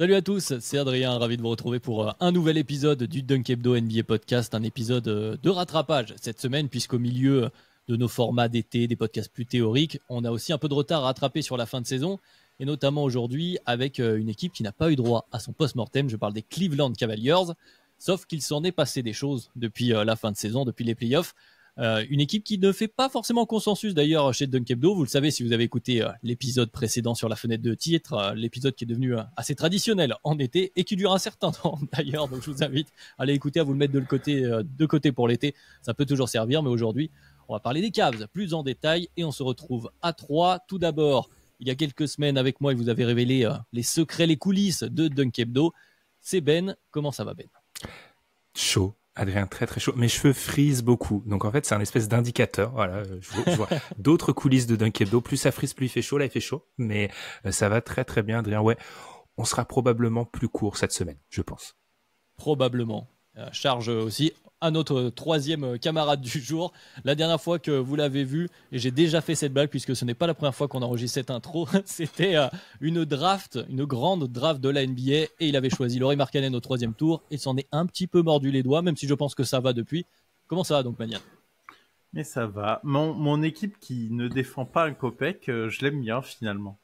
Salut à tous, c'est Adrien, ravi de vous retrouver pour un nouvel épisode du Dunk Hebdo NBA Podcast, un épisode de rattrapage cette semaine puisqu'au milieu de nos formats d'été, des podcasts plus théoriques, on a aussi un peu de retard à rattraper sur la fin de saison et notamment aujourd'hui avec une équipe qui n'a pas eu droit à son post-mortem, je parle des Cleveland Cavaliers, sauf qu'il s'en est passé des choses depuis la fin de saison, depuis les playoffs. Une équipe qui ne fait pas forcément consensus d'ailleurs chez Dunk Hebdo. Vous le savez si vous avez écouté l'épisode précédent sur la fenêtre de titre, l'épisode qui est devenu assez traditionnel en été et qui dure un certain temps d'ailleurs. Donc je vous invite à aller écouter, à vous le mettre de côté pour l'été. Ça peut toujours servir, mais aujourd'hui on va parler des Cavs plus en détail et on se retrouve à 3. Tout d'abord, il y a quelques semaines avec moi, il vous avait révélé les secrets, les coulisses de Dunk Hebdo. C'est Ben. Comment ça va, Ben? Chaud. Adrien, très très chaud. Mes cheveux frisent beaucoup. Donc en fait, c'est un espèce d'indicateur. Voilà, je vois d'autres coulisses de Dunk Hebdo. Plus ça frise, plus il fait chaud. Là, il fait chaud. Mais ça va très très bien, Adrien. Ouais, on sera probablement plus court cette semaine, je pense. Probablement. Charge aussi à notre troisième camarade du jour. La dernière fois que vous l'avez vu, et j'ai déjà fait cette blague puisque ce n'est pas la première fois qu'on enregistre cette intro, c'était une grande draft de la NBA et il avait choisi Lauri Markkanen au troisième tour et s'en est un petit peu mordu les doigts, même si je pense que ça va depuis. Comment ça va donc, Manian? Mais ça va. Mon équipe qui ne défend pas un copec, je l'aime bien finalement.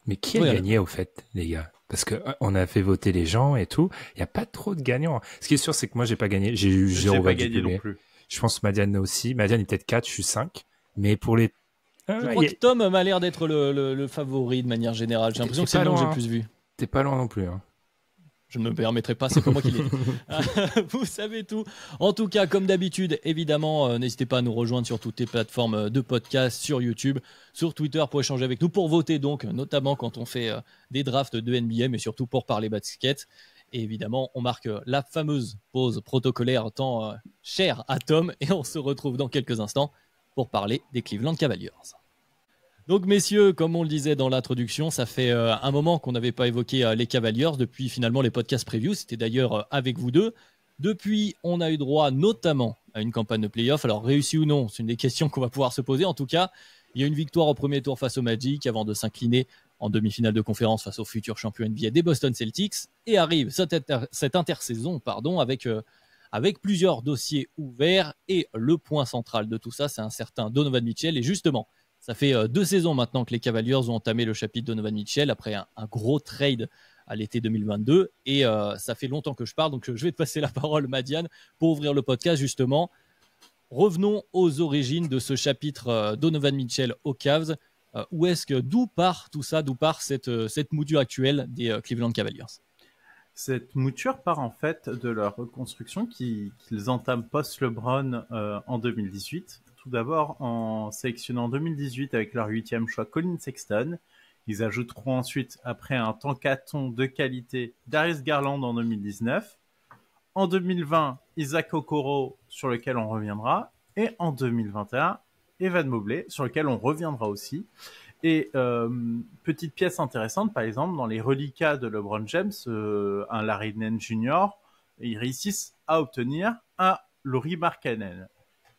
Mais qui a gagné au fait, les gars? Parce que on a fait voter les gens et tout. Il y a pas trop de gagnants. Ce qui est sûr, c'est que moi, j'ai pas gagné. J'ai eu 0 pas gagné non plus. Je pense que Madiane aussi. Madiane est peut-être 4, je suis 5. Mais pour les... Je crois que Tom m'a l'air d'être le favori de manière générale. J'ai l'impression que c'est le nom que j'ai le plus vu. T'es pas loin non plus, hein. Je ne me permettrai pas, c'est pas moi qui l'ai dit. Vous savez tout. En tout cas, comme d'habitude, évidemment, n'hésitez pas à nous rejoindre sur toutes les plateformes de podcast, sur YouTube, sur Twitter pour échanger avec nous, pour voter donc, notamment quand on fait des drafts de NBA, mais surtout pour parler basket. Et évidemment, on marque la fameuse pause protocolaire tant chère à Tom et on se retrouve dans quelques instants pour parler des Cleveland Cavaliers. Donc messieurs, comme on le disait dans l'introduction, ça fait un moment qu'on n'avait pas évoqué les Cavaliers depuis finalement les podcasts previews, c'était d'ailleurs avec vous deux. Depuis, on a eu droit notamment à une campagne de playoff, alors réussi ou non, c'est une des questions qu'on va pouvoir se poser. En tout cas, il y a une victoire au premier tour face au Magic avant de s'incliner en demi-finale de conférence face au futur champion NBA des Boston Celtics. Et arrive cette intersaison avec plusieurs dossiers ouverts. Et le point central de tout ça, c'est un certain Donovan Mitchell. Et justement, ça fait 2 saisons maintenant que les Cavaliers ont entamé le chapitre Donovan Mitchell après un gros trade à l'été 2022. Et ça fait longtemps que je parle, donc je vais te passer la parole, Madiane, pour ouvrir le podcast justement. Revenons aux origines de ce chapitre Donovan Mitchell aux Cavs. D'où part tout ça, d'où part cette mouture actuelle des Cleveland Cavaliers? Cette mouture part en fait de leur reconstruction qu'ils entament post-LeBron en 2018. Tout d'abord en sélectionnant en 2018 avec leur 8e choix Colin Sexton. Ils ajouteront ensuite, après un tankathon de qualité, Darius Garland en 2019. En 2020, Isaac Okoro, sur lequel on reviendra. Et en 2021, Evan Mobley, sur lequel on reviendra aussi. Et petite pièce intéressante, par exemple, dans les reliquats de LeBron James, un Larry Nance Jr., ils réussissent à obtenir un Lauri Markkanen.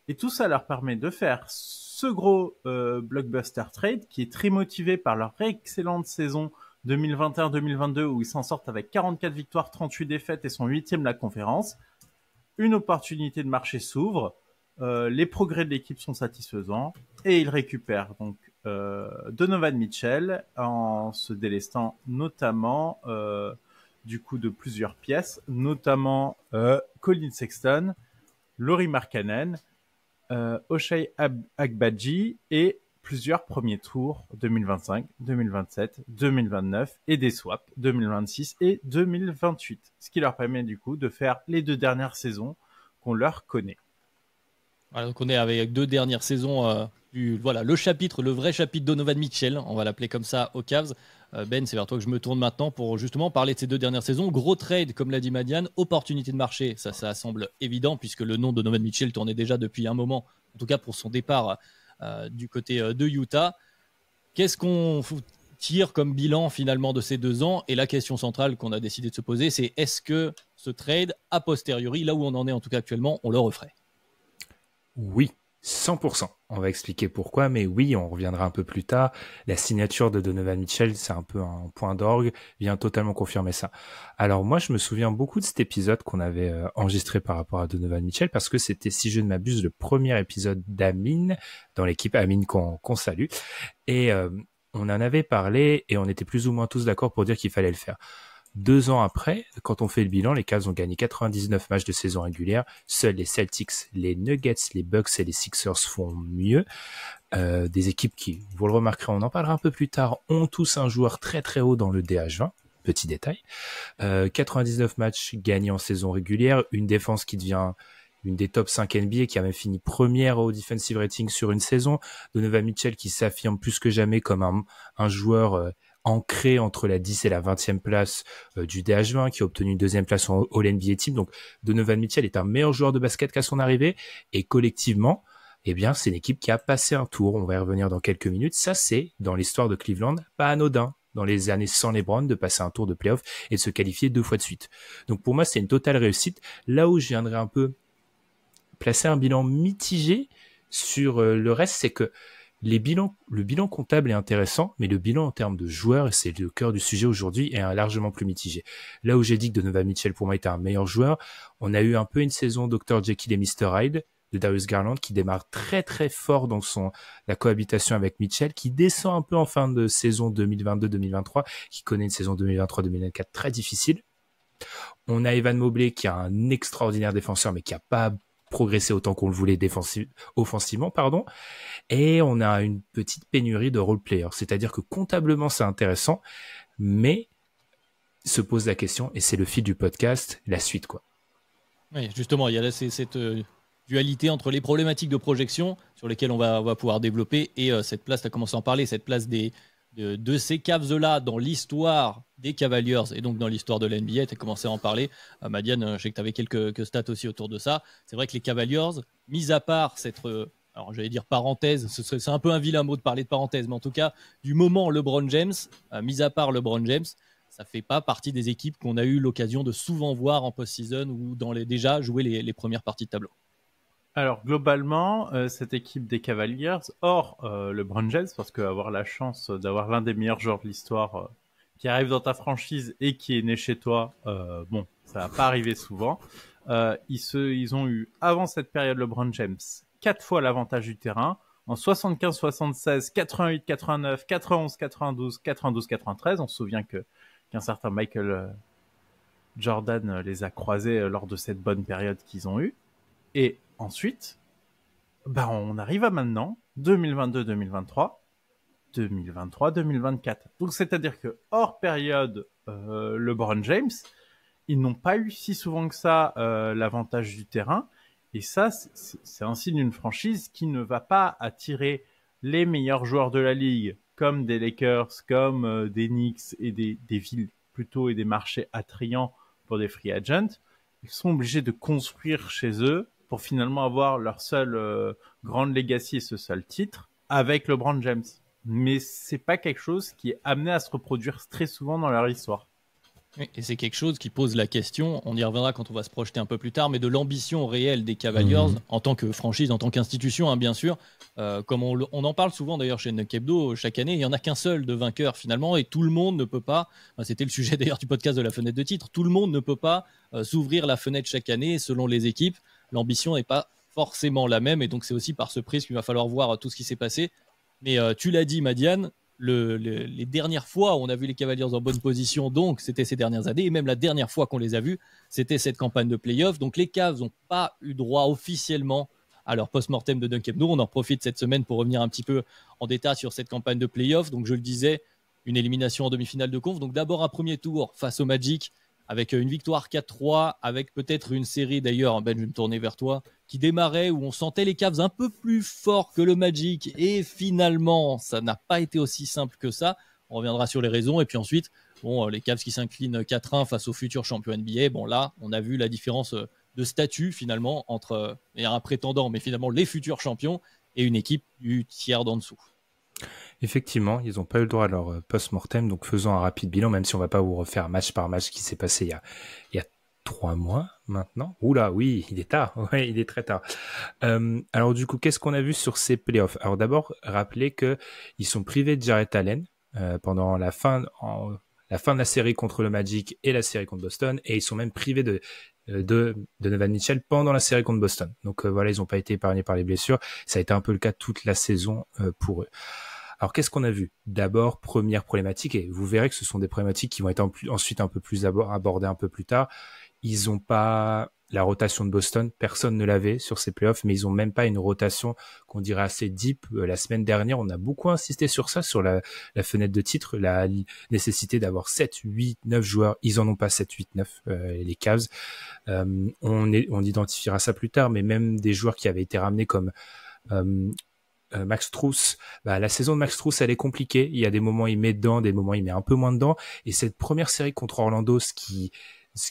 Et tout ça leur permet de faire ce gros blockbuster trade qui est très motivé par leur excellente saison 2021-2022 où ils s'en sortent avec 44 victoires, 38 défaites et sont 8e de la conférence. Une opportunité de marché s'ouvre, les progrès de l'équipe sont satisfaisants et ils récupèrent donc Donovan Mitchell en se délestant notamment du coup de plusieurs pièces, notamment Colin Sexton, Lauri Markkanen, Ochai Agbaji et plusieurs premiers tours 2025, 2027, 2029 et des swaps 2026 et 2028. Ce qui leur permet du coup de faire les 2 dernières saisons qu'on leur connaît. Voilà, donc on est avec 2 dernières saisons le vrai chapitre Donovan Mitchell, on va l'appeler comme ça aux Cavs. Ben, c'est vers toi que je me tourne maintenant pour justement parler de ces 2 dernières saisons. Gros trade, comme l'a dit Madiane, opportunité de marché, ça semble évident puisque le nom de Donovan Mitchell tournait déjà depuis un moment, en tout cas pour son départ du côté de Utah. Qu'est-ce qu'on tire comme bilan finalement de ces 2 ans? Et la question centrale qu'on a décidé de se poser, c'est est-ce que ce trade, a posteriori, là où on en est en tout cas actuellement, on le referait? Oui, 100%. On va expliquer pourquoi, mais oui, on reviendra un peu plus tard. La signature de Donovan Mitchell, c'est un peu un point d'orgue, vient totalement confirmer ça. Alors moi, je me souviens beaucoup de cet épisode qu'on avait enregistré par rapport à Donovan Mitchell, parce que c'était, si je ne m'abuse, le premier épisode d'Amine, dans l'équipe Amine qu'on salue. Et on en avait parlé, et on était plus ou moins tous d'accord pour dire qu'il fallait le faire. 2 ans après, quand on fait le bilan, les Cavs ont gagné 99 matchs de saison régulière. Seuls les Celtics, les Nuggets, les Bucks et les Sixers font mieux. Des équipes qui, vous le remarquerez, on en parlera un peu plus tard, ont tous un joueur très très haut dans le DH20. Petit détail. 99 matchs gagnés en saison régulière. Une défense qui devient une des top 5 NBA, qui a même fini première au defensive rating sur une saison. Donovan Mitchell qui s'affirme plus que jamais comme un joueur ancré entre la 10 et la 20e place du DH20, qui a obtenu une 2e place en All-NBA Team. Donc Donovan Mitchell est un meilleur joueur de basket qu'à son arrivée, et collectivement, eh bien, c'est une équipe qui a passé un tour. On va y revenir dans quelques minutes. Ça, c'est, dans l'histoire de Cleveland, pas anodin, dans les années sans LeBron, de passer un tour de playoff et de se qualifier 2 fois de suite. Donc pour moi, c'est une totale réussite. Là où je viendrais un peu placer un bilan mitigé sur le reste, c'est que le bilan comptable est intéressant, mais le bilan en termes de joueurs, et c'est le cœur du sujet aujourd'hui, est largement plus mitigé. Là où j'ai dit que Donovan Mitchell pour moi était un meilleur joueur, on a eu un peu une saison Dr. Jekyll et Mr. Hyde de Darius Garland qui démarre très très fort dans la cohabitation avec Mitchell, qui descend un peu en fin de saison 2022-2023, qui connaît une saison 2023-2024 très difficile. On a Evan Mobley qui est un extraordinaire défenseur, mais qui n'a pas progresser autant qu'on le voulait offensivement, et on a une petite pénurie de role-players, c'est-à-dire que comptablement c'est intéressant, mais se pose la question, et c'est le fil du podcast, la suite quoi. Oui, justement, il y a cette dualité entre les problématiques de projection sur lesquelles on va pouvoir développer, et cette place, tu as commencé à en parler, cette place de ces Cavs-là dans l'histoire des Cavaliers et donc dans l'histoire de l'NBA. Tu as commencé à en parler. Madiane, je sais que tu avais quelques stats aussi autour de ça. C'est vrai que les Cavaliers, mis à part cette, alors j'allais dire parenthèse, c'est un peu un vilain mot de parler de parenthèse, mais en tout cas, du moment LeBron James, mis à part LeBron James, ça ne fait pas partie des équipes qu'on a eu l'occasion de souvent voir en post-season ou déjà jouer les premières parties de tableau. Alors globalement, cette équipe des Cavaliers, hors LeBron James, parce qu'avoir la chance d'avoir l'un des meilleurs joueurs de l'histoire qui arrive dans ta franchise et qui est né chez toi, bon, ça va pas arriver souvent. Ils ont eu, avant cette période LeBron James, 4 fois l'avantage du terrain, en 75-76, 88-89, 91-92, 92-93. On se souvient qu'un certain Michael Jordan les a croisés lors de cette bonne période qu'ils ont eue. Et ensuite, on arrive à maintenant, 2022-2023, 2023-2024. Donc, c'est-à-dire que hors période LeBron James, ils n'ont pas eu si souvent que ça l'avantage du terrain. Et ça, c'est un signe d'une franchise qui ne va pas attirer les meilleurs joueurs de la ligue, comme des Lakers, comme des Knicks et des villes plutôt et des marchés attrayants pour des free agents. Ils sont obligés de construire chez eux pour finalement avoir leur seule grande legacy et ce seul titre avec LeBron James. Mais c'est pas quelque chose qui est amené à se reproduire très souvent dans leur histoire. Oui, et c'est quelque chose qui pose la question, on y reviendra quand on va se projeter un peu plus tard, mais de l'ambition réelle des Cavaliers en tant que franchise, en tant qu'institution, hein, bien sûr. Comme on en parle souvent d'ailleurs chez Nuck Hebdo, chaque année, il n'y en a qu'un seul de vainqueur finalement, et tout le monde ne peut pas, c'était le sujet d'ailleurs du podcast de la fenêtre de titre, tout le monde ne peut pas s'ouvrir la fenêtre chaque année selon les équipes. L'ambition n'est pas forcément la même, et donc c'est aussi par ce prisme qu'il va falloir voir tout ce qui s'est passé. Mais tu l'as dit, Madiane, les dernières fois où on a vu les Cavaliers en bonne position, donc c'était ces dernières années, et même la dernière fois qu'on les a vus, c'était cette campagne de play-off. Donc les Cavs n'ont pas eu droit officiellement à leur post-mortem de Dunk Hebdo. On en profite cette semaine pour revenir un petit peu en détail sur cette campagne de play-off. Donc je le disais, une élimination en demi-finale de conf. Donc d'abord un premier tour face au Magic, avec une victoire 4-3, avec peut-être une série d'ailleurs, Ben, je vais me tourner vers toi, qui démarrait où on sentait les Cavs un peu plus forts que le Magic, et finalement ça n'a pas été aussi simple que ça. On reviendra sur les raisons, et puis ensuite les Cavs qui s'inclinent 4-1 face aux futurs champions NBA. Bon, là on a vu la différence de statut finalement entre un prétendant, mais finalement les futurs champions, et une équipe du tiers d'en dessous. Effectivement, ils n'ont pas eu le droit à leur post-mortem, donc faisons un rapide bilan, même si on ne va pas vous refaire match par match ce qui s'est passé il y a 3 mois maintenant. Oula, oui, il est tard. Ouais, il est très tard. Alors du coup, qu'est-ce qu'on a vu sur ces playoffs? Alors d'abord, rappelez que ils sont privés de Jarrett Allen pendant la fin de la série contre le Magic et la série contre Boston, et ils sont même privés de Donovan Mitchell pendant la série contre Boston. Donc voilà, ils n'ont pas été épargnés par les blessures. Ça a été un peu le cas toute la saison pour eux. Alors qu'est-ce qu'on a vu? D'abord, première problématique, et vous verrez que ce sont des problématiques qui vont être ensuite un peu plus abordées un peu plus tard. Ils ont pas la rotation de Boston, personne ne l'avait sur ces playoffs, mais ils ont même pas une rotation qu'on dirait assez deep. La semaine dernière, on a beaucoup insisté sur ça, sur la fenêtre de titre, la nécessité d'avoir 7, 8, 9 joueurs. Ils en ont pas 7, 8, 9, les Cavs. On identifiera ça plus tard, mais même des joueurs qui avaient été ramenés comme Max Strus, la saison de Max Strus, elle est compliquée. Il y a des moments il met dedans, des moments il met un peu moins dedans. Et cette première série contre Orlando, ce qui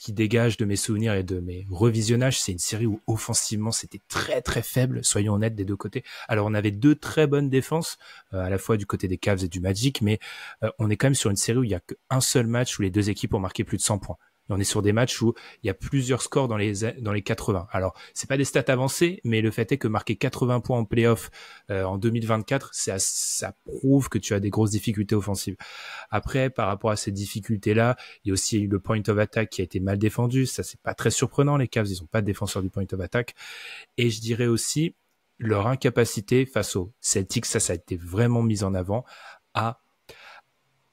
dégage de mes souvenirs et de mes revisionnages, c'est une série où offensivement c'était très très faible, soyons honnêtes, des deux côtés. Alors on avait deux très bonnes défenses, à la fois du côté des Cavs et du Magic, mais on est quand même sur une série où il y a qu'un seul match où les deux équipes ont marqué plus de 100 points. Et on est sur des matchs où il y a plusieurs scores dans les 80. Alors, c'est pas des stats avancées, mais le fait est que marquer 80 points en playoff en 2024, ça prouve que tu as des grosses difficultés offensives. Après, par rapport à ces difficultés-là, il y a aussi eu le point of attack qui a été mal défendu. Ça, c'est pas très surprenant. Les Cavs, ils ont pas de défenseur du point of attack. Et je dirais aussi leur incapacité face aux Celtics, ça a été vraiment mis en avant, à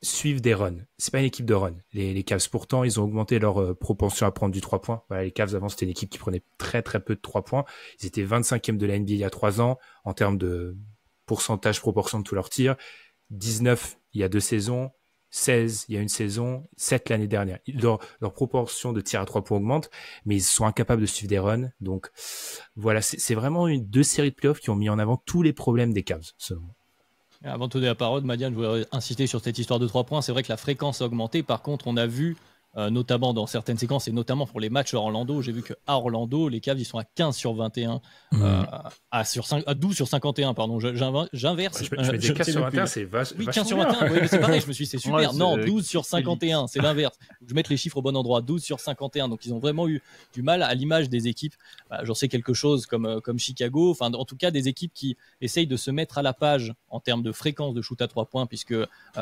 suivent des runs. C'est pas une équipe de run. Les Cavs, pourtant, ils ont augmenté leur propension à prendre du 3 points. Voilà, les Cavs, avant, c'était une équipe qui prenait très, très peu de 3 points. Ils étaient 25e de la NBA il y a 3 ans, en termes de pourcentage, proportion de tous leurs tirs. 19 il y a 2 saisons. 16 il y a une saison. 7 l'année dernière. Leur proportion de tirs à 3 points augmente, mais ils sont incapables de suivre des runs. Donc, voilà, c'est vraiment deux séries de playoffs qui ont mis en avant tous les problèmes des Cavs, selon moi. Avant de donner la parole, Madiane, je voudrais insister sur cette histoire de 3 points. C'est vrai que la fréquence a augmenté. Par contre, on a vu, notamment dans certaines séquences, et notamment pour les matchs à Orlando, j'ai vu qu'à Orlando, les Cavs, ils sont à 15 sur 21, à 12 sur 51, pardon. J'inverse. Je mets des 15 sur 21, c'est vachement Oui, 15 sur 21, oui, mais c'est pareil, je me suis dit, c'est super. Ouais, non, 12 sur 51, c'est l'inverse. Je mets les chiffres au bon endroit, 12 sur 51. Donc, ils ont vraiment eu du mal à l'image des équipes. J'en sais quelque chose comme Chicago, enfin, en tout cas, des équipes qui essayent de se mettre à la page en termes de fréquence de shoot à 3 points, puisque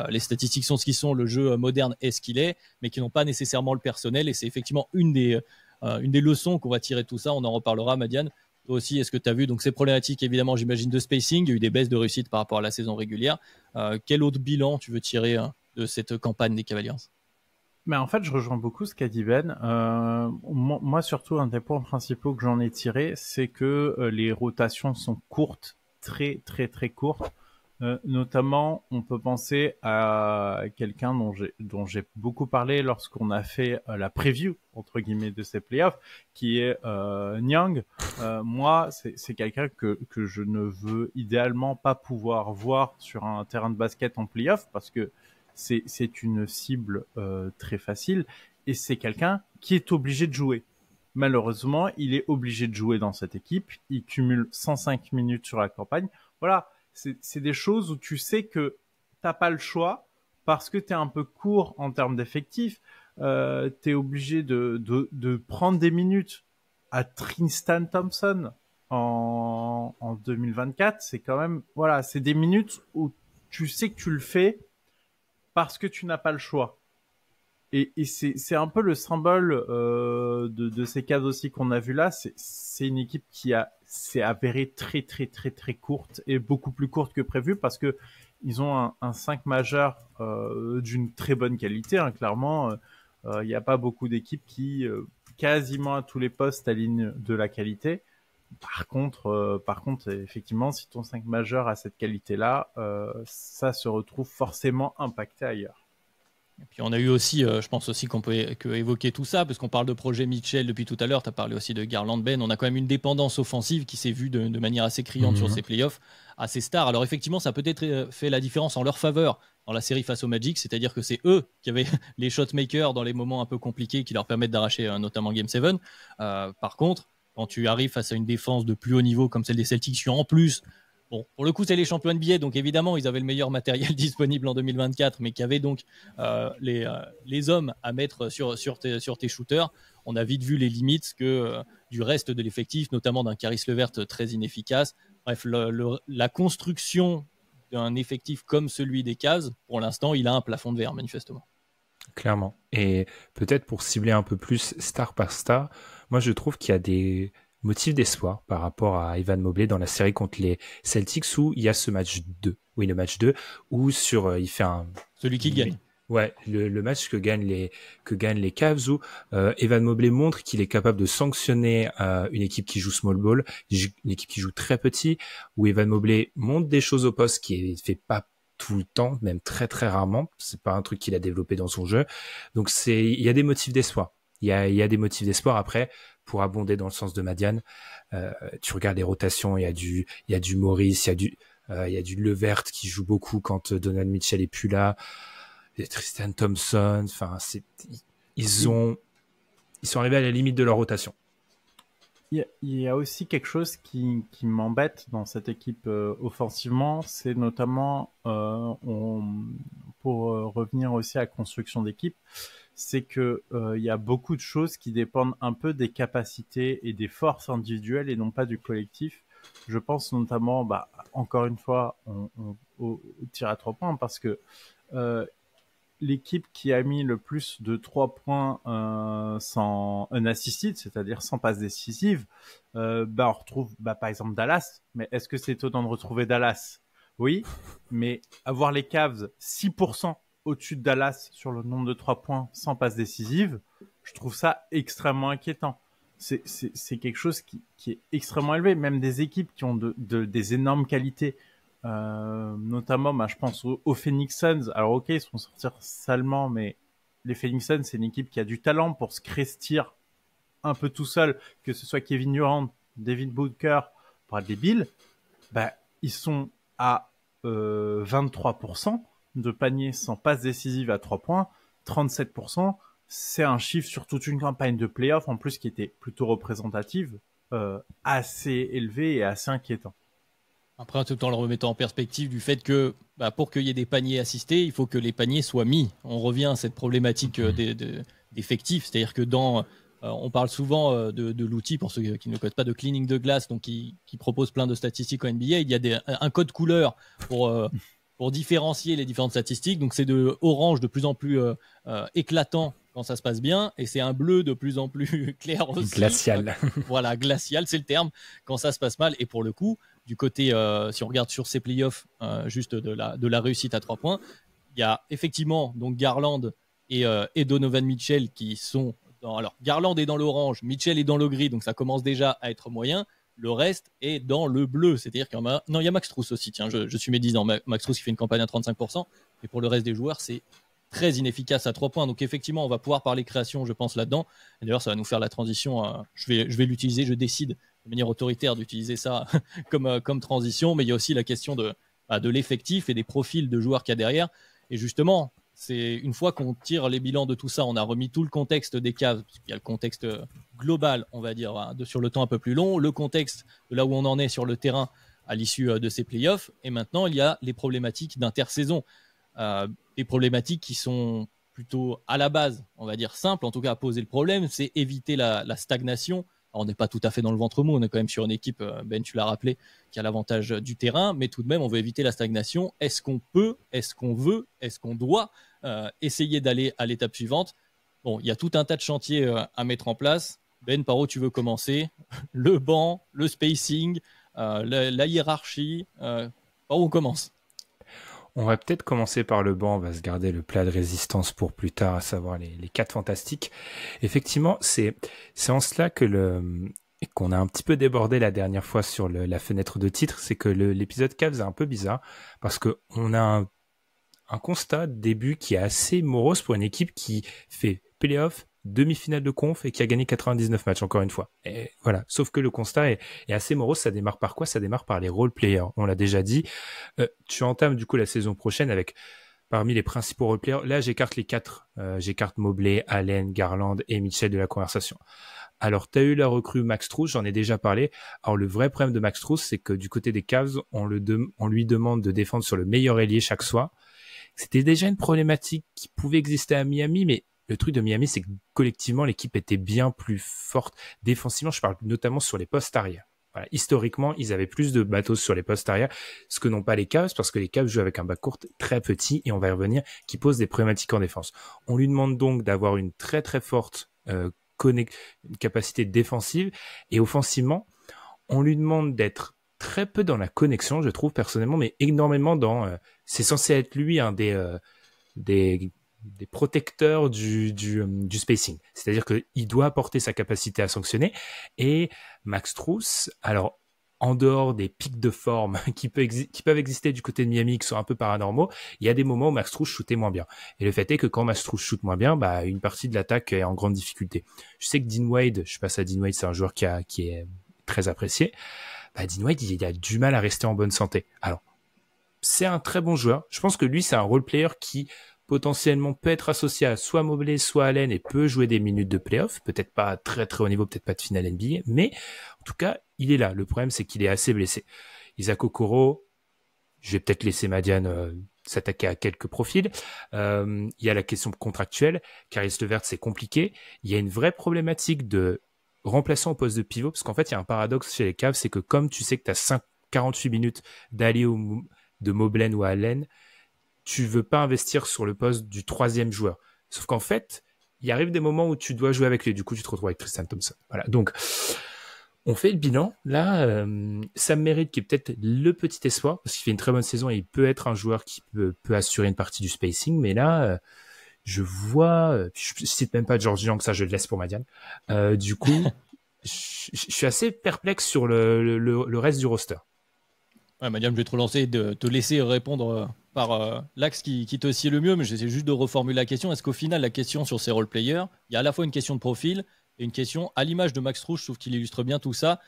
les statistiques sont ce qu'ils sont, le jeu moderne est ce qu'il est, mais qui n'ont pas nécessairement le personnel. Et c'est effectivement une des leçons qu'on va tirer de tout ça. On en reparlera, Madiane. Toi aussi, est-ce que tu as vu donc ces problématiques, évidemment, j'imagine, de spacing? Il y a eu des baisses de réussite par rapport à la saison régulière. Quel autre bilan tu veux tirer de cette campagne des Cavaliers? Mais en fait, je rejoins beaucoup ce qu'a dit Ben. Moi, surtout, un des points principaux que j'en ai tiré, c'est que les rotations sont courtes, très, très, très courtes. Notamment, on peut penser à quelqu'un dont j'ai beaucoup parlé lorsqu'on a fait la preview, entre guillemets, de ces playoffs, qui est Niang. Moi, c'est quelqu'un que je ne veux idéalement pas pouvoir voir sur un terrain de basket en playoff, parce que c'est une cible très facile, et c'est quelqu'un qui est obligé de jouer. Malheureusement, il est obligé de jouer dans cette équipe. Il cumule 105 minutes sur la campagne. Voilà, c'est des choses où tu sais que t'as pas le choix parce que t'es un peu court en termes d'effectifs. T'es obligé de prendre des minutes à Tristan Thompson en 2024. C'est quand même, voilà, c'est des minutes où tu sais que tu le fais parce que tu n'as pas le choix. Et c'est un peu le symbole de ces cas aussi qu'on a vu là. C'est une équipe qui s'est avérée très très très très courte, et beaucoup plus courte que prévu, parce que ils ont un 5 majeur d'une très bonne qualité. Hein, clairement, il n'y a pas beaucoup d'équipes qui quasiment à tous les postes alignent de la qualité. Par contre, effectivement, si ton 5 majeur a cette qualité-là, ça se retrouve forcément impacté ailleurs. Et puis on a eu aussi, je pense aussi qu'on peut évoquer tout ça, parce qu'on parle de projet Mitchell depuis tout à l'heure, tu as parlé aussi de Garland Ben, on a quand même une dépendance offensive qui s'est vue de manière assez criante sur ces playoffs, assez stars. Alors effectivement, ça a peut-être fait la différence en leur faveur dans la série face au Magic, c'est-à-dire que c'est eux qui avaient les shotmakers dans les moments un peu compliqués qui leur permettent d'arracher notamment Game 7. Par contre, quand tu arrives face à une défense de plus haut niveau comme celle des Celtics, qui en plus bon, pour le coup, c'est les champions NBA, donc évidemment, ils avaient le meilleur matériel disponible en 2024, mais qui avaient donc les hommes à mettre sur tes shooters. On a vite vu les limites du reste de l'effectif, notamment d'un Caris LeVert très inefficace. Bref, la construction d'un effectif comme celui des Cavs, pour l'instant, il a un plafond de verre, manifestement. Clairement. Et peut-être pour cibler un peu plus star par star, moi je trouve qu'il y a des motifs d'espoir par rapport à Evan Mobley dans la série contre les Celtics où il y a ce match 2. Oui, le match 2 où il fait celui qui gagne. Ouais, le match que gagnent les Cavs où Evan Mobley montre qu'il est capable de sanctionner une équipe qui joue small ball, une équipe qui joue très petit, où Evan Mobley montre des choses au poste qui fait pas tout le temps, même très très rarement. C'est pas un truc qu'il a développé dans son jeu. Donc il y a des motifs d'espoir. Il y a des motifs d'espoir. Après, pour abonder dans le sens de Madiane, tu regardes les rotations, il y a du Maurice, il y a du LeVert qui joue beaucoup quand Donovan Mitchell est plus là. Tristan Thompson, enfin, ils sont arrivés à la limite de leur rotation. Il y a aussi quelque chose qui m'embête dans cette équipe offensivement, c'est notamment, pour revenir aussi à la construction d'équipe, c'est que il y a beaucoup de choses qui dépendent un peu des capacités et des forces individuelles et non pas du collectif. Je pense notamment, encore une fois, au tir à 3 points parce que l'équipe qui a mis le plus de 3 points sans unassisted, c'est-à-dire sans passe décisive, on retrouve par exemple Dallas. Mais est-ce que c'est étonnant de retrouver Dallas? Oui, mais avoir les Cavs 6% au-dessus de Dallas sur le nombre de 3 points sans passe décisive, je trouve ça extrêmement inquiétant. C'est quelque chose qui est extrêmement élevé. Même des équipes qui ont des énormes qualités, notamment je pense aux Phoenix Suns. Alors ok, ils se font sortir salement, mais les Phoenix Suns, c'est une équipe qui a du talent pour se créer ce tir un peu tout seul, que ce soit Kevin Durant, David Booker, Bradley Beal. Ils sont à 23% de panier sans passe décisive à 3 points, 37%. C'est un chiffre sur toute une campagne de playoff en plus qui était plutôt représentative, assez élevé et assez inquiétant. Après, tout en le remettant en perspective du fait que pour qu'il y ait des paniers assistés, il faut que les paniers soient mis. On revient à cette problématique d'effectifs, c'est-à-dire que on parle souvent de l'outil, pour ceux qui ne codent pas, de cleaning de glace, donc qui propose plein de statistiques en NBA. Il y a un code couleur pour différencier les différentes statistiques. Donc c'est de orange de plus en plus éclatant quand ça se passe bien, et c'est un bleu de plus en plus clair aussi. Glacial. Voilà, glacial, c'est le terme, quand ça se passe mal. Et pour le coup, du côté, si on regarde sur ces playoffs, juste de la réussite à 3 points, il y a effectivement donc Garland et Donovan Mitchell qui sont alors Garland est dans l'orange, Mitchell est dans le gris, donc ça commence déjà à être moyen. Le reste est dans le bleu, c'est-à-dire qu'il y a il y a Max Strus aussi, tiens, je suis médisant, Max Strus qui fait une campagne à 35%, mais pour le reste des joueurs, c'est très inefficace à 3 points. Donc effectivement, on va pouvoir parler création, je pense, là-dedans. Et d'ailleurs, ça va nous faire la transition. Je vais l'utiliser, je décide de manière autoritaire d'utiliser ça comme transition, mais il y a aussi la question de l'effectif et des profils de joueurs qu'il y a derrière. Et justement, c'est une fois qu'on tire les bilans de tout ça, on a remis tout le contexte des Cavs, parce qu'il y a le contexte global, on va dire, sur le temps un peu plus long, le contexte de là où on en est sur le terrain à l'issue de ces playoffs, et maintenant il y a les problématiques d'intersaison, des problématiques qui sont plutôt à la base, on va dire simples, en tout cas à poser le problème, c'est éviter la stagnation. Alors, on n'est pas tout à fait dans le ventre mou, on est quand même sur une équipe, Ben tu l'as rappelé, qui a l'avantage du terrain, mais tout de même on veut éviter la stagnation. Est-ce qu'on peut, est-ce qu'on veut, est-ce qu'on doit essayer d'aller à l'étape suivante? Bon, il y a tout un tas de chantiers à mettre en place. Ben, par où tu veux commencer? Le banc, le spacing, la hiérarchie, par où on commence? On va peut-être commencer par le banc, on va se garder le plat de résistance pour plus tard, à savoir les 4 fantastiques. Effectivement, c'est en cela qu'on a un petit peu débordé la dernière fois sur la fenêtre de titre, c'est que l'épisode Cavs est un peu bizarre, parce que on a un constat de début qui est assez morose pour une équipe qui fait playoff, demi-finale de conf et qui a gagné 99 matchs, encore une fois. Et voilà. Sauf que le constat est assez morose. Ça démarre par quoi? Ça démarre par les role players. On l'a déjà dit. Tu entames du coup la saison prochaine avec parmi les principaux role players. Là, j'écarte les 4. J'écarte Mobley, Allen, Garland et Mitchell de la conversation. Alors, tu as eu la recrue Max Strus, j'en ai déjà parlé. Alors, le vrai problème de Max Strus, c'est que du côté des Cavs, on lui demande de défendre sur le meilleur ailier chaque soir. C'était déjà une problématique qui pouvait exister à Miami, mais le truc de Miami, c'est que collectivement, l'équipe était bien plus forte défensivement. Je parle notamment sur les postes arrière. Voilà. Historiquement, ils avaient plus de bateaux sur les postes arrière, ce que n'ont pas les Cavs, parce que les Cavs jouent avec un backcourt très petit, et on va y revenir, qui pose des problématiques en défense. On lui demande donc d'avoir une très très forte une capacité défensive, et offensivement, on lui demande d'être très peu dans la connexion, je trouve personnellement, mais énormément dans... c'est censé être lui un des protecteurs du spacing. C'est-à-dire qu'il doit apporter sa capacité à sanctionner. Et Max Strus, alors en dehors des pics de forme qui peuvent exister du côté de Miami, qui sont un peu paranormaux, il y a des moments où Max Strus shootait moins bien. Et le fait est que quand Max Strus shoot moins bien, bah, une partie de l'attaque est en grande difficulté. Je sais que Dean Wade, je passe à Dean Wade, c'est un joueur qui est très apprécié. Bah, Dean Wade, il a du mal à rester en bonne santé. Alors, c'est un très bon joueur. Je pense que lui, c'est un role player qui potentiellement peut être associé à soit Mobley, soit Allen et peut jouer des minutes de playoff. Peut-être pas très très haut niveau, peut-être pas de finale NBA, mais en tout cas, il est là. Le problème, c'est qu'il est assez blessé. Isaac Okoro, je vais peut-être laisser Madiane s'attaquer à quelques profils. Il y a la question contractuelle. Caris LeVert, c'est compliqué. Il y a une vraie problématique de remplaçant au poste de pivot, parce qu'en fait, il y a un paradoxe chez les Cavs, c'est que comme tu sais que tu as 48 minutes d'aller de Mobley ou Allen, tu veux pas investir sur le poste du troisième joueur. Sauf qu'en fait, il arrive des moments où tu dois jouer avec lui. Du coup, tu te retrouves avec Tristan Thompson. Voilà. Donc, on fait le bilan. Là, ça mérite qu'il y ait peut-être le petit espoir, parce qu'il fait une très bonne saison et il peut être un joueur qui peut assurer une partie du spacing. Mais là, je vois, je cite même pas George Young, ça je le laisse pour Madiane. Du coup, je suis assez perplexe sur le reste du roster. Ouais, Madiane, je vais te relancer, de te laisser répondre par l'axe qui te sied le mieux, mais j'essaie juste de reformuler la question. Est-ce qu'au final, la question sur ces role-players, il y a à la fois une question de profil et une question à l'image de Max Strus, je trouve qu'il illustre bien tout ça,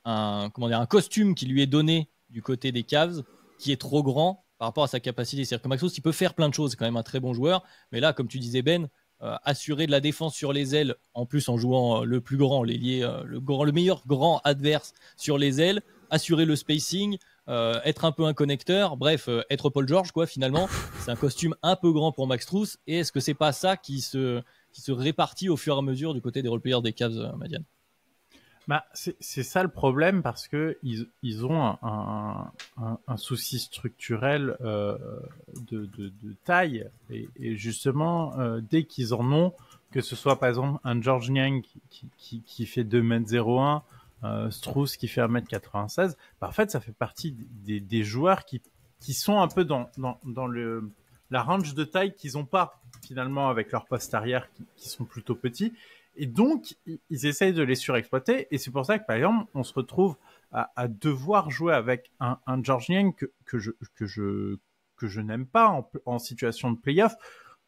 un costume qui lui est donné du côté des Cavs qui est trop grand par rapport à sa capacité. C'est-à-dire que Max Strus, il peut faire plein de choses, c'est quand même un très bon joueur, mais là, comme tu disais Ben, assurer de la défense sur les ailes, en plus en jouant le plus grand, l'ailier, le meilleur grand adverse sur les ailes, assurer le spacing, être un peu un connecteur, bref, être Paul George quoi finalement. C'est un costume un peu grand pour Max Strus. Et est-ce que c'est pas ça qui se répartit au fur et à mesure du côté des role-players des Cavs, Madiane? Bah, c'est ça le problème, parce que ils ont un souci structurel de taille, et justement dès qu'ils en ont, que ce soit par exemple un George Niang qui fait 2m01, Strus qui fait 1m96, bah, en fait ça fait partie des joueurs qui sont un peu dans la range de taille qu'ils ont pas finalement avec leurs postes arrière qui sont plutôt petits. Et donc, ils essayent de les surexploiter. Et c'est pour ça que, par exemple, on se retrouve à devoir jouer avec un George Niang que je n'aime pas en situation de playoff.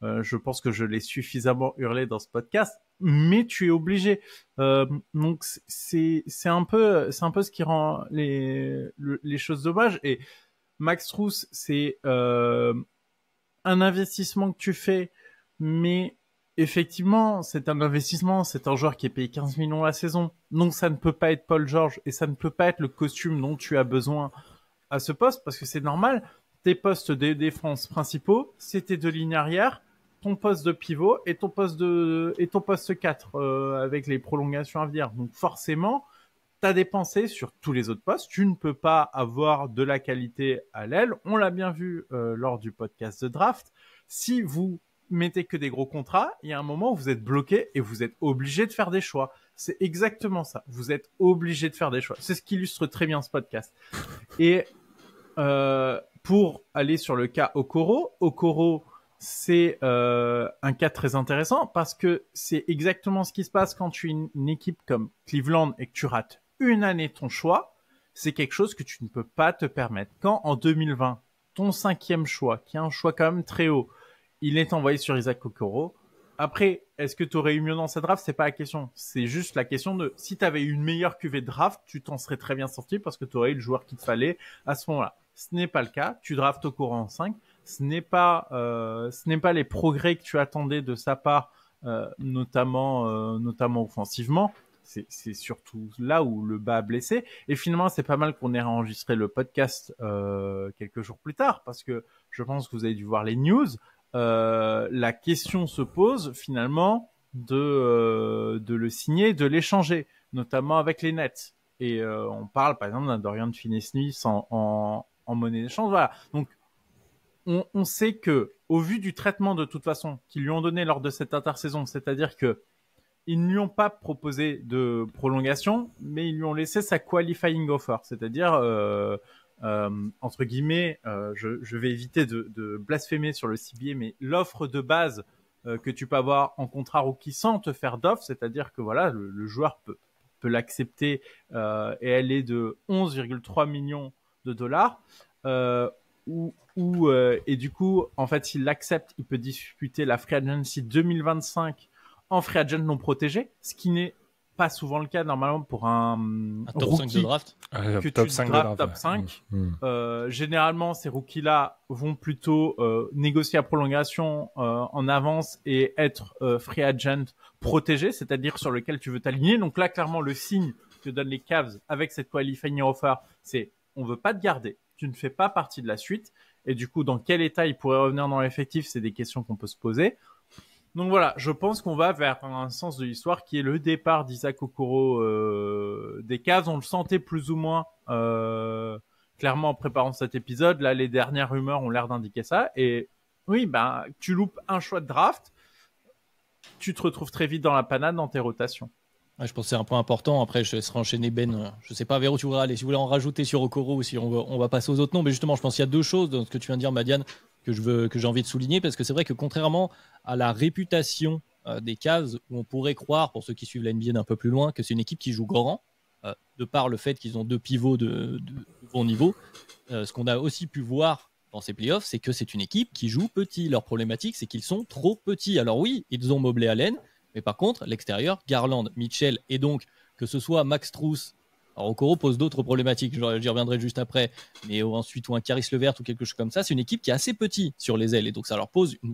Je pense que je l'ai suffisamment hurlé dans ce podcast, mais tu es obligé. Donc, c'est un peu ce qui rend les choses dommages. Et Max Strus, c'est un investissement que tu fais, mais effectivement, c'est un investissement, c'est un joueur qui est payé 15 millions la saison, donc ça ne peut pas être Paul George, et ça ne peut pas être le costume dont tu as besoin à ce poste, parce que c'est normal, tes postes de défense principaux, c'est tes deux lignes arrière, ton poste de pivot et ton poste 4, avec les prolongations à venir. Donc forcément, t'as dépensé sur tous les autres postes, tu ne peux pas avoir de la qualité à l'aile, on l'a bien vu lors du podcast de draft. Si vous mettez que des gros contrats, il y a un moment où vous êtes bloqué et vous êtes obligé de faire des choix. C'est exactement ça. Vous êtes obligé de faire des choix. C'est ce qui illustre très bien ce podcast. Et pour aller sur le cas Okoro, c'est un cas très intéressant, parce que c'est exactement ce qui se passe quand tu es une équipe comme Cleveland et que tu rates une année ton choix. C'est quelque chose que tu ne peux pas te permettre. Quand en 2020, ton 5e choix, qui est un choix quand même très haut, il est envoyé sur Isaac Okoro. Après, est-ce que tu aurais eu mieux dans cette draft? C'est pas la question. C'est juste la question de si tu avais eu une meilleure QV de draft, tu t'en serais très bien sorti parce que tu aurais eu le joueur qu'il te fallait à ce moment-là. Ce n'est pas le cas. Tu draftes Okoro en 5. Ce n'est pas les progrès que tu attendais de sa part notamment offensivement. C'est surtout là où le bas a blessé. Et finalement, c'est pas mal qu'on ait enregistré le podcast quelques jours plus tard, parce que je pense que vous avez dû voir les news. La question se pose finalement de le signer, de l'échanger, notamment avec les Nets. Et on parle par exemple d'un Dorian Finney-Smith en monnaie d'échange. Voilà. Donc on sait que, au vu du traitement de toute façon qu'ils lui ont donné lors de cette intersaison, c'est-à-dire que ils ne lui ont pas proposé de prolongation, mais ils lui ont laissé sa qualifying offer, c'est-à-dire entre guillemets, je vais éviter de blasphémer sur le CBA, mais l'offre de base que tu peux avoir en contrat rookie sans te faire d'offre, c'est-à-dire que voilà, le joueur peut l'accepter et elle est de 11,3 millions de dollars. Et du coup, en fait, s'il l'accepte, il peut disputer la Free Agency 2025 en Free Agent non protégé, ce qui n'est pas souvent le cas normalement pour un top 5 de draft. Que top tu 5 de drafts draft, top 5. Généralement, ces rookies-là vont plutôt négocier la prolongation en avance et être Free Agent protégé, c'est-à-dire sur lequel tu veux t'aligner. Donc là, clairement, le signe que donnent les Cavs avec cette qualifying offer, c'est on veut pas te garder, tu ne fais pas partie de la suite. Et du coup, dans quel état il pourrait revenir dans l'effectif, c'est des questions qu'on peut se poser. Donc voilà, je pense qu'on va vers un sens de l'histoire qui est le départ d'Isaac Okoro des Cavs. On le sentait plus ou moins clairement en préparant cet épisode. Là, les dernières rumeurs ont l'air d'indiquer ça. Et oui, ben, tu loupes un choix de draft, tu te retrouves très vite dans la panade dans tes rotations. Ouais, je pense que c'est un point important. Après, je laisserai enchaîner Ben. Je ne sais pas vers où tu voudrais aller. Si vous voulez en rajouter sur Okoro ou si on va passer aux autres noms. Mais justement, je pense qu'il y a deux choses dans ce que tu viens de dire, Madiane, que j'ai envie de souligner. Parce que c'est vrai que contrairement à la réputation des Cavs, où on pourrait croire, pour ceux qui suivent la NBA d'un peu plus loin, que c'est une équipe qui joue grand, de par le fait qu'ils ont deux pivots de bon niveau, ce qu'on a aussi pu voir dans ces playoffs, c'est que c'est une équipe qui joue petit. Leur problématique, c'est qu'ils sont trop petits. Alors oui, ils ont Mobley Allen, mais par contre, l'extérieur, Garland, Mitchell, et donc que ce soit Max Strus, alors Okoro pose d'autres problématiques, j'y reviendrai juste après, mais ensuite ou un Caris Levert ou quelque chose comme ça, c'est une équipe qui est assez petit sur les ailes, et donc ça leur pose il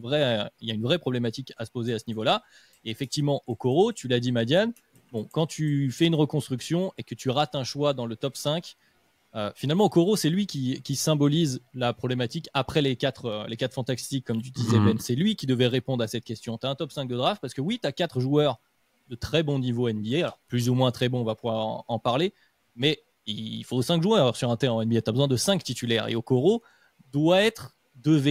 y a une vraie problématique à se poser à ce niveau-là. Et effectivement, Okoro, tu l'as dit Madiane, bon, quand tu fais une reconstruction et que tu rates un choix dans le top 5, finalement, Okoro, c'est lui qui symbolise la problématique après les quatre fantastiques, comme tu disais, Ben. C'est lui qui devait répondre à cette question. Tu as un top 5 de draft parce que oui, tu as 4 joueurs de très bon niveau NBA, alors plus ou moins très bon, on va pouvoir en parler, mais il faut 5 joueurs sur un terrain en NBA. Tu as besoin de 5 titulaires. Et Okoro devait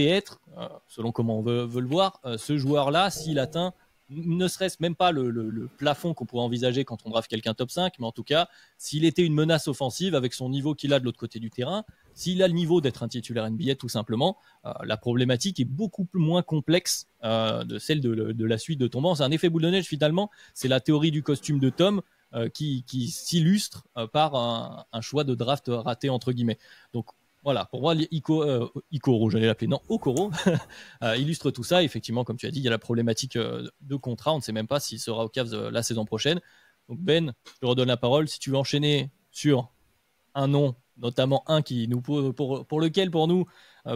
être, selon comment on veut le voir, ce joueur-là, s'il atteint ne serait-ce même pas le plafond qu'on pourrait envisager quand on draft quelqu'un top 5, mais en tout cas, s'il était une menace offensive avec son niveau qu'il a de l'autre côté du terrain, s'il a le niveau d'être un titulaire NBA tout simplement, la problématique est beaucoup moins complexe de celle de la suite de ton banc. C'est un effet boule de neige finalement, c'est la théorie du costume de Tom qui s'illustre par un choix de draft raté entre guillemets. Donc voilà, pour moi, Ikoro, j'allais l'appeler, non, Okoro, illustre tout ça. Effectivement, comme tu as dit, il y a la problématique de contrat. On ne sait même pas s'il sera au Cavs la saison prochaine. Donc Ben, je te redonne la parole. Si tu veux enchaîner sur un nom, notamment un qui nous pour lequel, pour nous,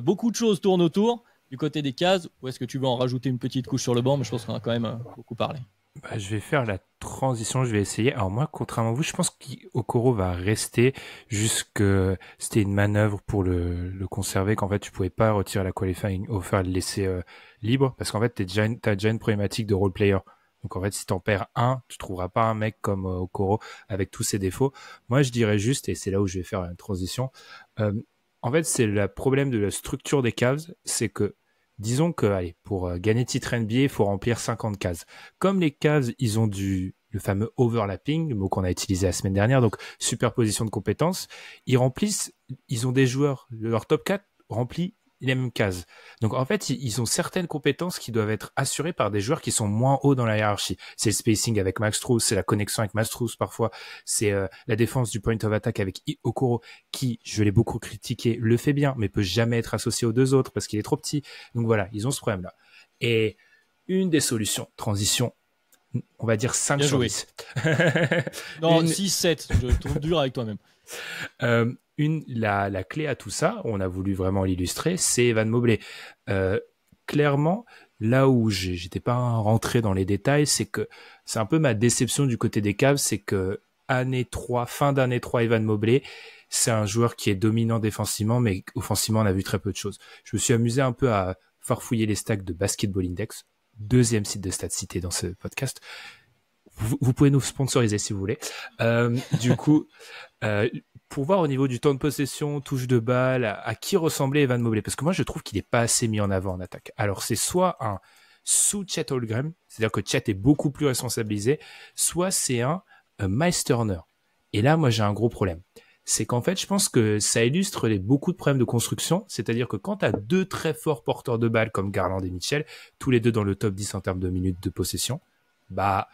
beaucoup de choses tournent autour du côté des Cavs, ou est-ce que tu veux en rajouter une petite couche sur le banc? Mais je pense qu'on a quand même beaucoup parlé. Je vais faire la transition, je vais essayer. Alors moi, contrairement à vous, je pense qu'Okoro va rester jusque c'était une manœuvre pour le conserver, qu'en fait tu pouvais pas retirer la qualifying offer, le laisser libre, parce qu'en fait t'as déjà une problématique de role player. Donc en fait, si t'en perds un, tu trouveras pas un mec comme Okoro avec tous ses défauts. Moi, je dirais juste, et c'est là où je vais faire une transition, en fait, c'est le problème de la structure des Cavs, c'est que disons que, allez, pour gagner titre NBA, il faut remplir 50 cases. Comme les Cavs, ils ont le fameux overlapping, le mot qu'on a utilisé la semaine dernière, donc superposition de compétences, ils ont des joueurs, leur top 4 remplit les mêmes cases. Donc en fait, ils ont certaines compétences qui doivent être assurées par des joueurs qui sont moins hauts dans la hiérarchie. C'est le spacing avec Max Strus, c'est la connexion avec Max Strus parfois, c'est la défense du point of attack avec Okoro qui, je l'ai beaucoup critiqué, le fait bien, mais peut jamais être associé aux deux autres parce qu'il est trop petit. Donc voilà, ils ont ce problème-là. Et une des solutions, transition, on va dire 5 sur 10. Non, 6-7, je trouve dur avec toi-même. La clé à tout ça, on a voulu vraiment l'illustrer, c'est Evan Mobley. Clairement, Là où j'étais pas rentré dans les détails, c'est que c'est un peu ma déception du côté des Cavs, c'est que fin d'année 3, Evan Mobley, c'est un joueur qui est dominant défensivement, mais offensivement, on a vu très peu de choses. Je me suis amusé un peu à farfouiller les stacks de Basketball Index, deuxième site de stats cité dans ce podcast. Vous pouvez nous sponsoriser si vous voulez. Du coup, pour voir au niveau du temps de possession, touche de balle, à qui ressemblait Evan Mobley, parce que moi je trouve qu'il n'est pas assez mis en avant en attaque. Alors c'est soit un sous Chet Holmgren, c'est-à-dire que Chet est beaucoup plus responsabilisé, soit c'est un Miles Turner. Et là, moi j'ai un gros problème. C'est qu'en fait, je pense que ça illustre beaucoup de problèmes de construction, c'est-à-dire que quand tu as deux très forts porteurs de balles comme Garland et Mitchell, tous les deux dans le top 10 en termes de minutes de possession, bah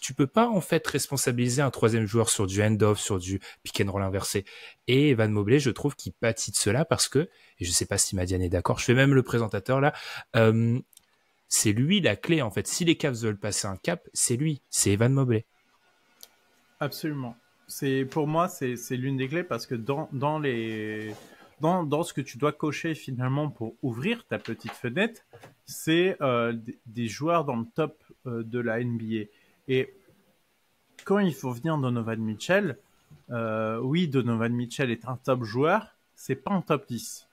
tu peux pas en fait responsabiliser un troisième joueur sur du hand-off, sur du pick and roll inversé. Et Evan Mobley, je trouve qu'il pâtit de cela parce que, et je sais pas si Madiane est d'accord, je fais même le présentateur là, c'est lui la clé en fait. Si les Cavs veulent passer un cap, c'est lui, c'est Evan Mobley. Absolument. Pour moi, c'est l'une des clés parce que dans ce que tu dois cocher finalement pour ouvrir ta petite fenêtre, c'est des joueurs dans le top de la NBA. Et quand il faut venir Donovan Mitchell, oui, Donovan Mitchell est un top joueur, c'est pas un top 10.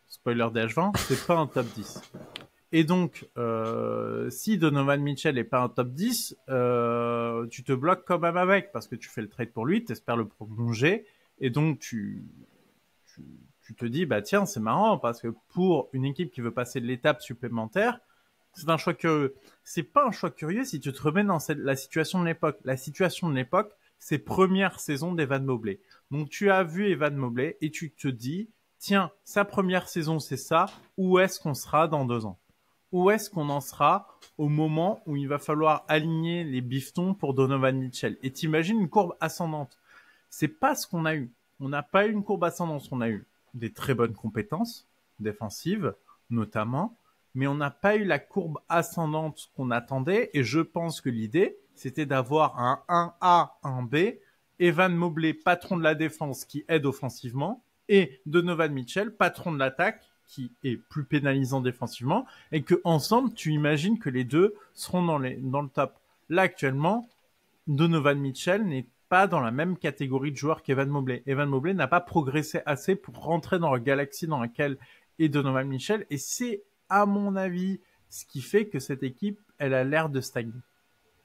Spoiler d'H20, c'est pas un top 10. Et donc, si Donovan Mitchell est pas un top 10, tu te bloques quand même avec, parce que tu fais le trade pour lui, t'espères le prolonger, et donc tu te dis, bah tiens, c'est marrant, parce que pour une équipe qui veut passer de l'étape supplémentaire, c'est un choix curieux. C'est pas un choix curieux si tu te remets dans la situation de l'époque. La situation de l'époque, c'est première saison d'Evan Mobley. Donc tu as vu Evan Mobley et tu te dis, tiens, sa première saison c'est ça, où est-ce qu'on sera dans 2 ans? Où est-ce qu'on en sera au moment où il va falloir aligner les bifetons pour Donovan Mitchell? Et t'imagines une courbe ascendante. C'est pas ce qu'on a eu. On n'a pas eu une courbe ascendante. On a eu des très bonnes compétences défensives, notamment, mais on n'a pas eu la courbe ascendante qu'on attendait. Et je pense que l'idée, c'était d'avoir un 1A, 1B, Evan Mobley, patron de la défense qui aide offensivement, et Donovan Mitchell, patron de l'attaque, qui est plus pénalisant défensivement, et que ensemble, tu imagines que les deux seront dans le top. Là, actuellement, Donovan Mitchell n'est pas dans la même catégorie de joueurs qu'Evan Mobley. Evan Mobley n'a pas progressé assez pour rentrer dans la galaxie dans laquelle est Donovan Mitchell, et c'est, à mon avis, ce qui fait que cette équipe, elle a l'air de stagner.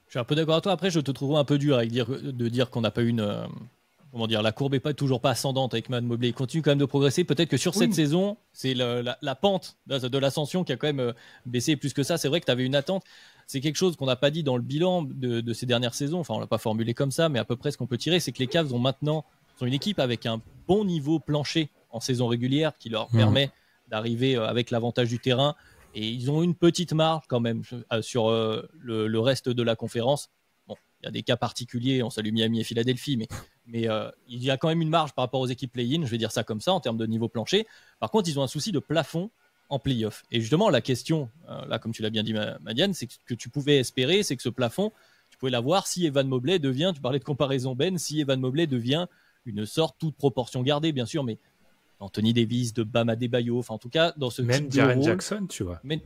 Je suis un peu d'accord avec toi. Après, je te trouve un peu dur de dire qu'on n'a pas eu la courbe n'est toujours pas ascendante avec Evan Mobley. Il continue quand même de progresser. Peut-être que sur cette saison, c'est la pente de l'ascension qui a quand même baissé plus que ça. C'est vrai que tu avais une attente. C'est quelque chose qu'on n'a pas dit dans le bilan de ces dernières saisons. Enfin, on l'a pas formulé comme ça, mais à peu près ce qu'on peut tirer, c'est que les Cavs sont une équipe avec un bon niveau plancher en saison régulière qui leur permet d'arriver avec l'avantage du terrain. Et ils ont une petite marge quand même sur le reste de la conférence. Bon, il y a des cas particuliers, on salue Miami et Philadelphie, mais il y a quand même une marge par rapport aux équipes play-in, je vais dire ça comme ça, en termes de niveau plancher. Par contre, ils ont un souci de plafond en play-off. Et justement, la question, là, comme tu l'as bien dit, Madiane, c'est que tu pouvais espérer, c'est que ce plafond, tu pouvais l'avoir si Evan Mobley devient, tu parlais de comparaison Ben, si Evan Mobley devient une sorte, toute proportion gardée, bien sûr, mais Anthony Davis, de Bam Adebayo, enfin en tout cas dans ce même type Jaren de rôle, Jackson, tu vois. Même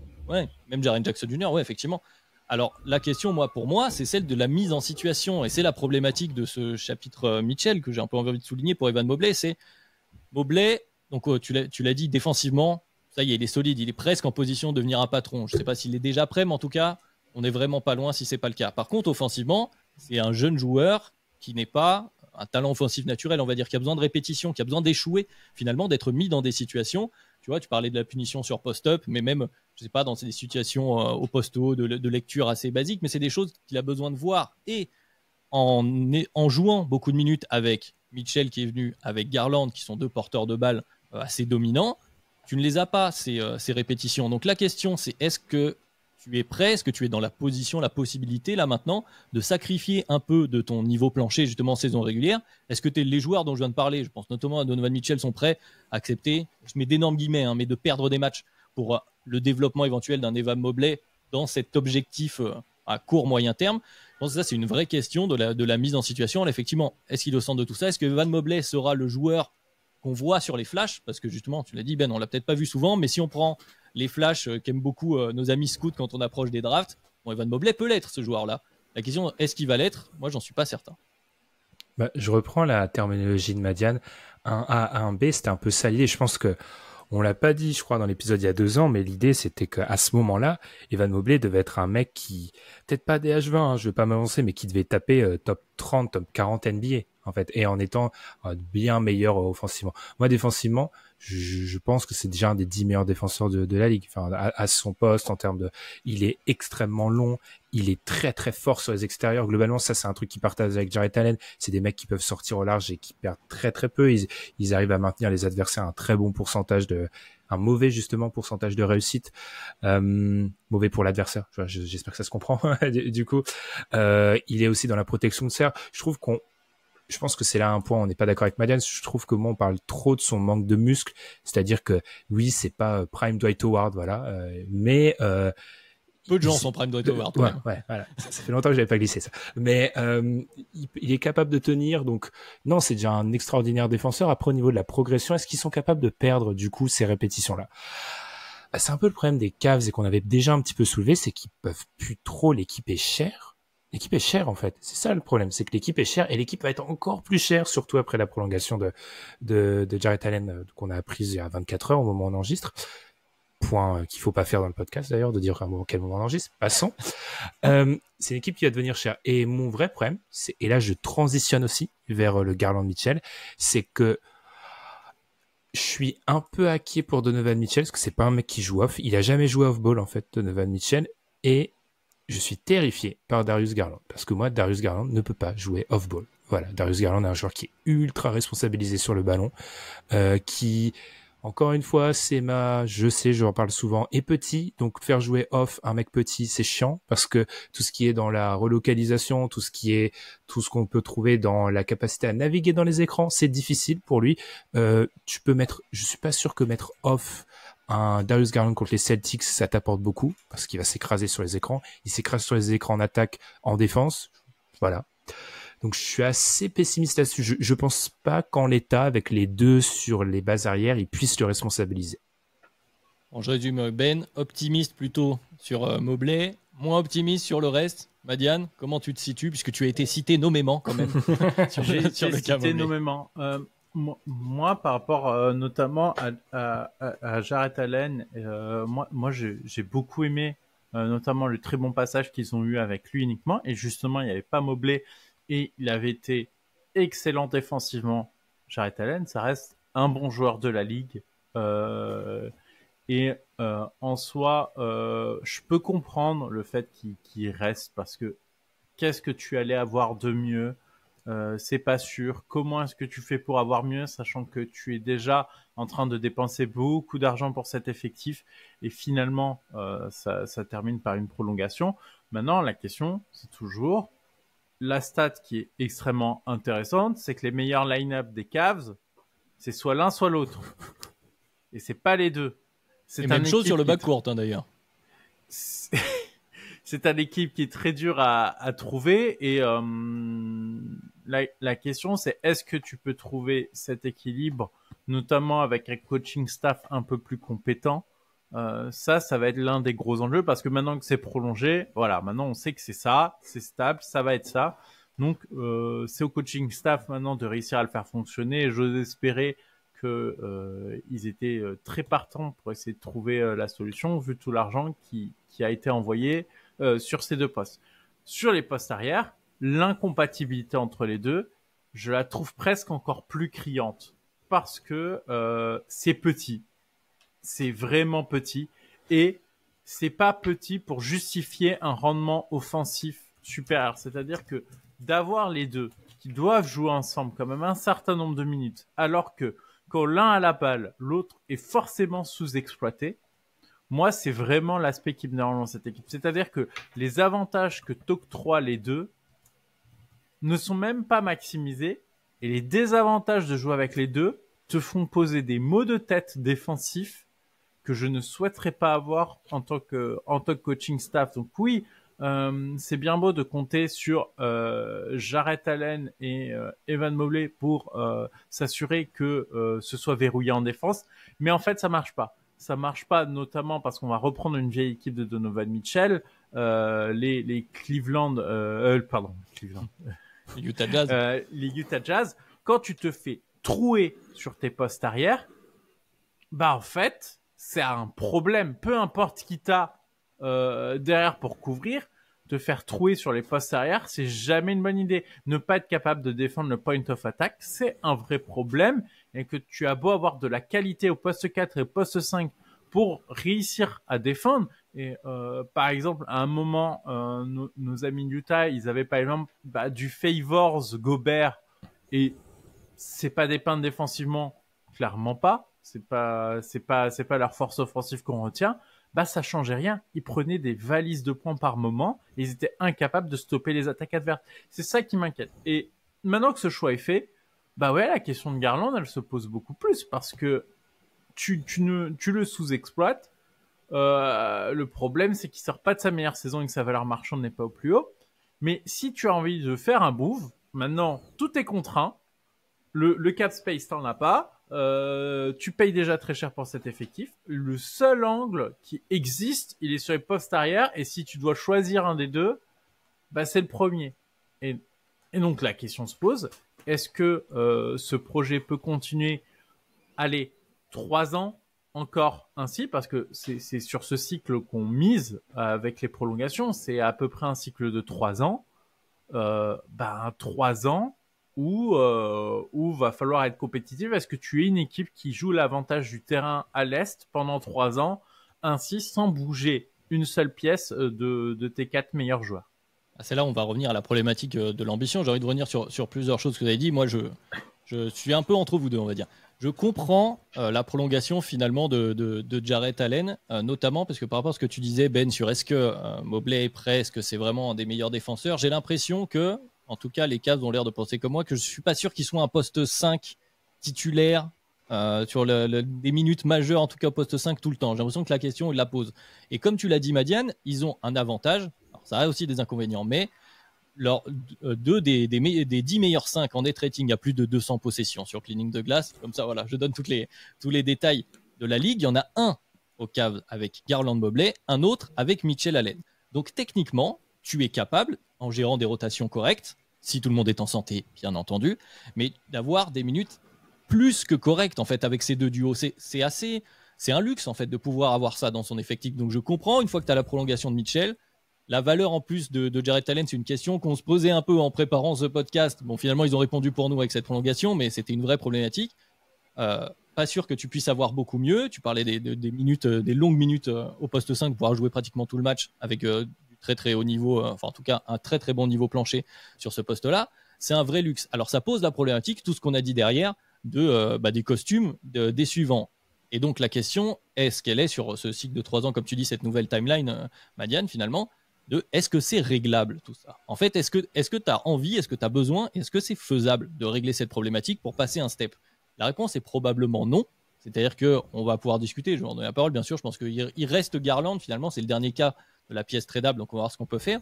Jaren Jackson Jr., ouais, effectivement. Alors la question, pour moi, c'est celle de la mise en situation, et c'est la problématique de ce chapitre Mitchell que j'ai un peu envie de souligner pour Evan Mobley. C'est Mobley, donc tu l'as dit, défensivement, ça y est, il est solide, il est presque en position de devenir un patron. Je ne sais pas s'il est déjà prêt, mais en tout cas, on n'est vraiment pas loin si c'est pas le cas. Par contre, offensivement, c'est un jeune joueur qui n'est pas un talent offensif naturel, on va dire, qui a besoin de répétition, qui a besoin d'échouer, finalement, d'être mis dans des situations. Tu vois, tu parlais de la punition sur post-up, mais même, je sais pas, dans des situations au post-haut, de lecture assez basiques, mais c'est des choses qu'il a besoin de voir. Et en jouant beaucoup de minutes avec Mitchell, qui est venu, avec Garland, qui sont deux porteurs de balles assez dominants, tu ne les as pas, ces répétitions. Donc la question, c'est est-ce que tu es prêt, est-ce que tu es dans la position, la possibilité, là maintenant, de sacrifier un peu de ton niveau plancher, justement en saison régulière? Est-ce que les joueurs dont je viens de parler, je pense notamment à Donovan Mitchell, sont prêts à accepter, je mets d'énormes guillemets, mais de perdre des matchs pour le développement éventuel d'un Evan Mobley dans cet objectif à court, moyen terme? Je pense que ça, c'est une vraie question de la mise en situation. Alors, effectivement, est-ce qu'il est au centre de tout ça? Est-ce que Evan Mobley sera le joueur qu'on voit sur les flashs? Parce que justement, tu l'as dit, Ben, on l'a peut-être pas vu souvent, mais si on prend les flashs qu'aiment beaucoup nos amis scouts quand on approche des drafts. Bon, Evan Mobley peut l'être, ce joueur-là. La question, est-ce qu'il va l'être? Moi, j'en suis pas certain. Bah, je reprends la terminologie de Madiane. Un A, un B, c'était un peu ça l'idée. Je pense que on l'a pas dit, je crois, dans l'épisode il y a 2 ans, mais l'idée, c'était qu'à ce moment-là, Evan Mobley devait être un mec qui, peut-être pas des H20, hein, je vais pas m'avancer, mais qui devait taper top 30, top 40 NBA, en fait, et en étant bien meilleur offensivement. Moi, défensivement, je pense que c'est déjà un des 10 meilleurs défenseurs de la ligue. Enfin, à son poste, en termes de, il est extrêmement long, il est très très fort sur les extérieurs. Globalement, ça c'est un truc qu'il partage avec Jarrett Allen. C'est des mecs qui peuvent sortir au large et qui perdent très très peu. Ils arrivent à maintenir les adversaires à un très bon pourcentage un mauvais justement pourcentage de réussite. Mauvais pour l'adversaire. J'espère que ça se comprend. du coup, il est aussi dans la protection de cerf. Je pense que c'est là un point, on n'est pas d'accord avec Madiane. Je trouve que moi, on parle trop de son manque de muscles. C'est-à-dire que, oui, c'est pas prime Dwight Howard, voilà. Mais, peu de gens sont prime Dwight Howard. Ouais, voilà. Ça fait longtemps que j'avais pas glissé ça. Mais, il est capable de tenir. Donc, non, c'est déjà un extraordinaire défenseur. Après, au niveau de la progression, est-ce qu'ils sont capables de perdre, du coup, ces répétitions-là? C'est un peu le problème des Cavs et qu'on avait déjà un petit peu soulevé, c'est qu'ils peuvent plus trop, l'équipe est chère. L'équipe est chère, en fait. C'est ça le problème. C'est que l'équipe est chère et l'équipe va être encore plus chère, surtout après la prolongation de Jarrett Allen qu'on a apprise il y a 24 heures au moment où on enregistre. Point qu'il faut pas faire dans le podcast, d'ailleurs, de dire à quel moment on enregistre. Passons. C'est une équipe qui va devenir chère. Et mon vrai problème, et là, je transitionne aussi vers le Garland Mitchell, c'est que je suis un peu inquiet pour Donovan Mitchell, parce que c'est pas un mec qui joue off. Il a jamais joué off-ball, en fait, Donovan Mitchell. Et je suis terrifié par Darius Garland, parce que moi, Darius Garland ne peut pas jouer off-ball. Voilà, Darius Garland est un joueur qui est ultra responsabilisé sur le ballon, qui, encore une fois, je sais, je en parle souvent, est petit, donc faire jouer off un mec petit, c'est chiant, parce que tout ce qui est dans la relocalisation, tout ce qu'on peut trouver dans la capacité à naviguer dans les écrans, c'est difficile pour lui. Je suis pas sûr que mettre off un Darius Garland contre les Celtics, ça t'apporte beaucoup, parce qu'il va s'écraser sur les écrans. Il s'écrase sur les écrans en attaque, en défense. Voilà. Donc, je suis assez pessimiste là-dessus. Je pense pas qu'en l'état, avec les deux sur les bases arrières, ils puissent le responsabiliser. Bon, je résume, Ben, optimiste plutôt sur Mobley, moins optimiste sur le reste. Madiane, comment tu te situes, puisque tu as été cité nommément quand même sur le cas Mobley. Nommément. Moi, par rapport notamment à Jarrett Allen, moi j'ai beaucoup aimé notamment le très bon passage qu'ils ont eu avec lui uniquement. Et justement, il n'y avait pas Mobley et il avait été excellent défensivement. Jarrett Allen, ça reste un bon joueur de la ligue. En soi, je peux comprendre le fait qu'il reste, parce que qu'est-ce que tu allais avoir de mieux? C'est pas sûr. Comment est-ce que tu fais pour avoir mieux, sachant que tu es déjà en train de dépenser beaucoup d'argent pour cet effectif et finalement ça termine par une prolongation. Maintenant, la question, c'est toujours la stat qui est extrêmement intéressante, c'est que les meilleurs line-up des Cavs, c'est soit l'un soit l'autre, et c'est pas les deux. C'est même chose sur le backcourt d'ailleurs. C'est une équipe qui est très dure à trouver, et la question c'est, est-ce que tu peux trouver cet équilibre, notamment avec un coaching staff un peu plus compétent? Ça va être l'un des gros enjeux, parce que maintenant que c'est prolongé, voilà, maintenant on sait que c'est ça, c'est stable, ça va être ça. Donc c'est au coaching staff maintenant de réussir à le faire fonctionner, et j'ose espérer qu'ils étaient très partants pour essayer de trouver la solution, vu tout l'argent qui a été envoyé sur ces deux postes. Sur les postes arrière, l'incompatibilité entre les deux, je la trouve presque encore plus criante, parce que c'est petit. C'est vraiment petit, et c'est pas petit pour justifier un rendement offensif supérieur. C'est-à-dire que d'avoir les deux qui doivent jouer ensemble quand même un certain nombre de minutes, alors que quand l'un a la balle, l'autre est forcément sous-exploité, moi, c'est vraiment l'aspect qui me dérange dans cette équipe. C'est-à-dire que les avantages que t'octroient les deux ne sont même pas maximisés, et les désavantages de jouer avec les deux te font poser des maux de tête défensifs que je ne souhaiterais pas avoir en tant que coaching staff. Donc oui, c'est bien beau de compter sur Jarrett Allen et Evan Mobley pour s'assurer que ce soit verrouillé en défense, mais en fait ça marche pas. ça marche pas, notamment parce qu'on va reprendre une vieille équipe de Donovan Mitchell, les Cleveland, Cleveland, Les Utah Jazz. les Utah Jazz. Quand tu te fais trouer sur tes postes arrière, bah en fait, c'est un problème. Peu importe qui t'a derrière pour couvrir, te faire trouer sur les postes arrière, c'est jamais une bonne idée. Ne pas être capable de défendre le point of attack, c'est un vrai problème. Et que tu as beau avoir de la qualité au poste 4 et au poste 5 pour réussir à défendre. Et par exemple, à un moment, nos amis de Utah, ils avaient par exemple du Favors Gobert, et c'est pas dépeindre défensivement, clairement pas. C'est pas leur force offensive qu'on retient. Bah, ça changeait rien. Ils prenaient des valises de points par moment et ils étaient incapables de stopper les attaques adverses. C'est ça qui m'inquiète. Et maintenant que ce choix est fait, bah ouais, la question de Garland, elle se pose beaucoup plus parce que tu le sous-exploites. Le problème, c'est qu'il sort pas de sa meilleure saison et que sa valeur marchande n'est pas au plus haut. Mais si tu as envie de faire un move, maintenant, tout est contraint. Le cap space, t'en as pas. Tu payes déjà très cher pour cet effectif. Le seul angle qui existe, il est sur les postes arrière. Et si tu dois choisir un des deux, bah c'est le premier. Et donc la question se pose, est-ce que ce projet peut continuer, allez, 3 ans encore ainsi, parce que c'est sur ce cycle qu'on mise avec les prolongations. C'est à peu près un cycle de 3 ans. 3 ans où va falloir être compétitif. Est-ce que tu es une équipe qui joue l'avantage du terrain à l'Est pendant 3 ans, ainsi sans bouger une seule pièce de tes 4 meilleurs joueurs? C'est là où on va revenir à la problématique de l'ambition. J'ai envie de revenir sur plusieurs choses que vous avez dit. Moi, je suis un peu entre vous deux, on va dire. Je comprends la prolongation finalement de Jarrett Allen, notamment parce que par rapport à ce que tu disais, Ben, sur est-ce que Mobley est prêt, est-ce que c'est vraiment un des meilleurs défenseurs, j'ai l'impression que, en tout cas, les Cavs ont l'air de penser comme moi, que je ne suis pas sûr qu'ils soient un poste 5 titulaire sur des minutes majeures, en tout cas au poste 5 tout le temps. J'ai l'impression que la question, ils la posent. Et comme tu l'as dit, Madiane, ils ont un avantage. Alors, ça a aussi des inconvénients, mais deux des 10 meilleurs 5 en net rating à plus de 200 possessions sur cleaning de glace. Comme ça, voilà, je donne tous les détails de la ligue. Il y en a un au Cavs avec Garland Mobley, un autre avec Mitchell Allen. Donc techniquement, tu es capable, en gérant des rotations correctes, si tout le monde est en santé, bien entendu, mais d'avoir des minutes plus que correctes en fait avec ces deux duos. C'est un luxe en fait de pouvoir avoir ça dans son effectif. Donc je comprends, une fois que tu as la prolongation de Mitchell, la valeur en plus de Jarrett Allen, c'est une question qu'on se posait un peu en préparant ce podcast. Bon, finalement, ils ont répondu pour nous avec cette prolongation, mais c'était une vraie problématique. Pas sûr que tu puisses avoir beaucoup mieux. Tu parlais des minutes, des longues minutes au poste 5 pour pouvoir jouer pratiquement tout le match avec du très très haut niveau, enfin en tout cas un très très bon niveau plancher sur ce poste-là. C'est un vrai luxe. Alors ça pose la problématique, tout ce qu'on a dit derrière, des costumes des suivants. Et donc la question, est-ce qu'elle est sur ce cycle de 3 ans, comme tu dis, cette nouvelle timeline, Madiane, finalement, est-ce que c'est réglable tout ça? En fait, est-ce que tu as envie, est-ce que tu as besoin, est-ce que c'est faisable de régler cette problématique pour passer un step? La réponse est probablement non. C'est-à-dire qu'on va pouvoir discuter, je vais en donner la parole, bien sûr. Je pense qu'il reste Garland, finalement, c'est le dernier cas de la pièce tradable, donc on va voir ce qu'on peut faire.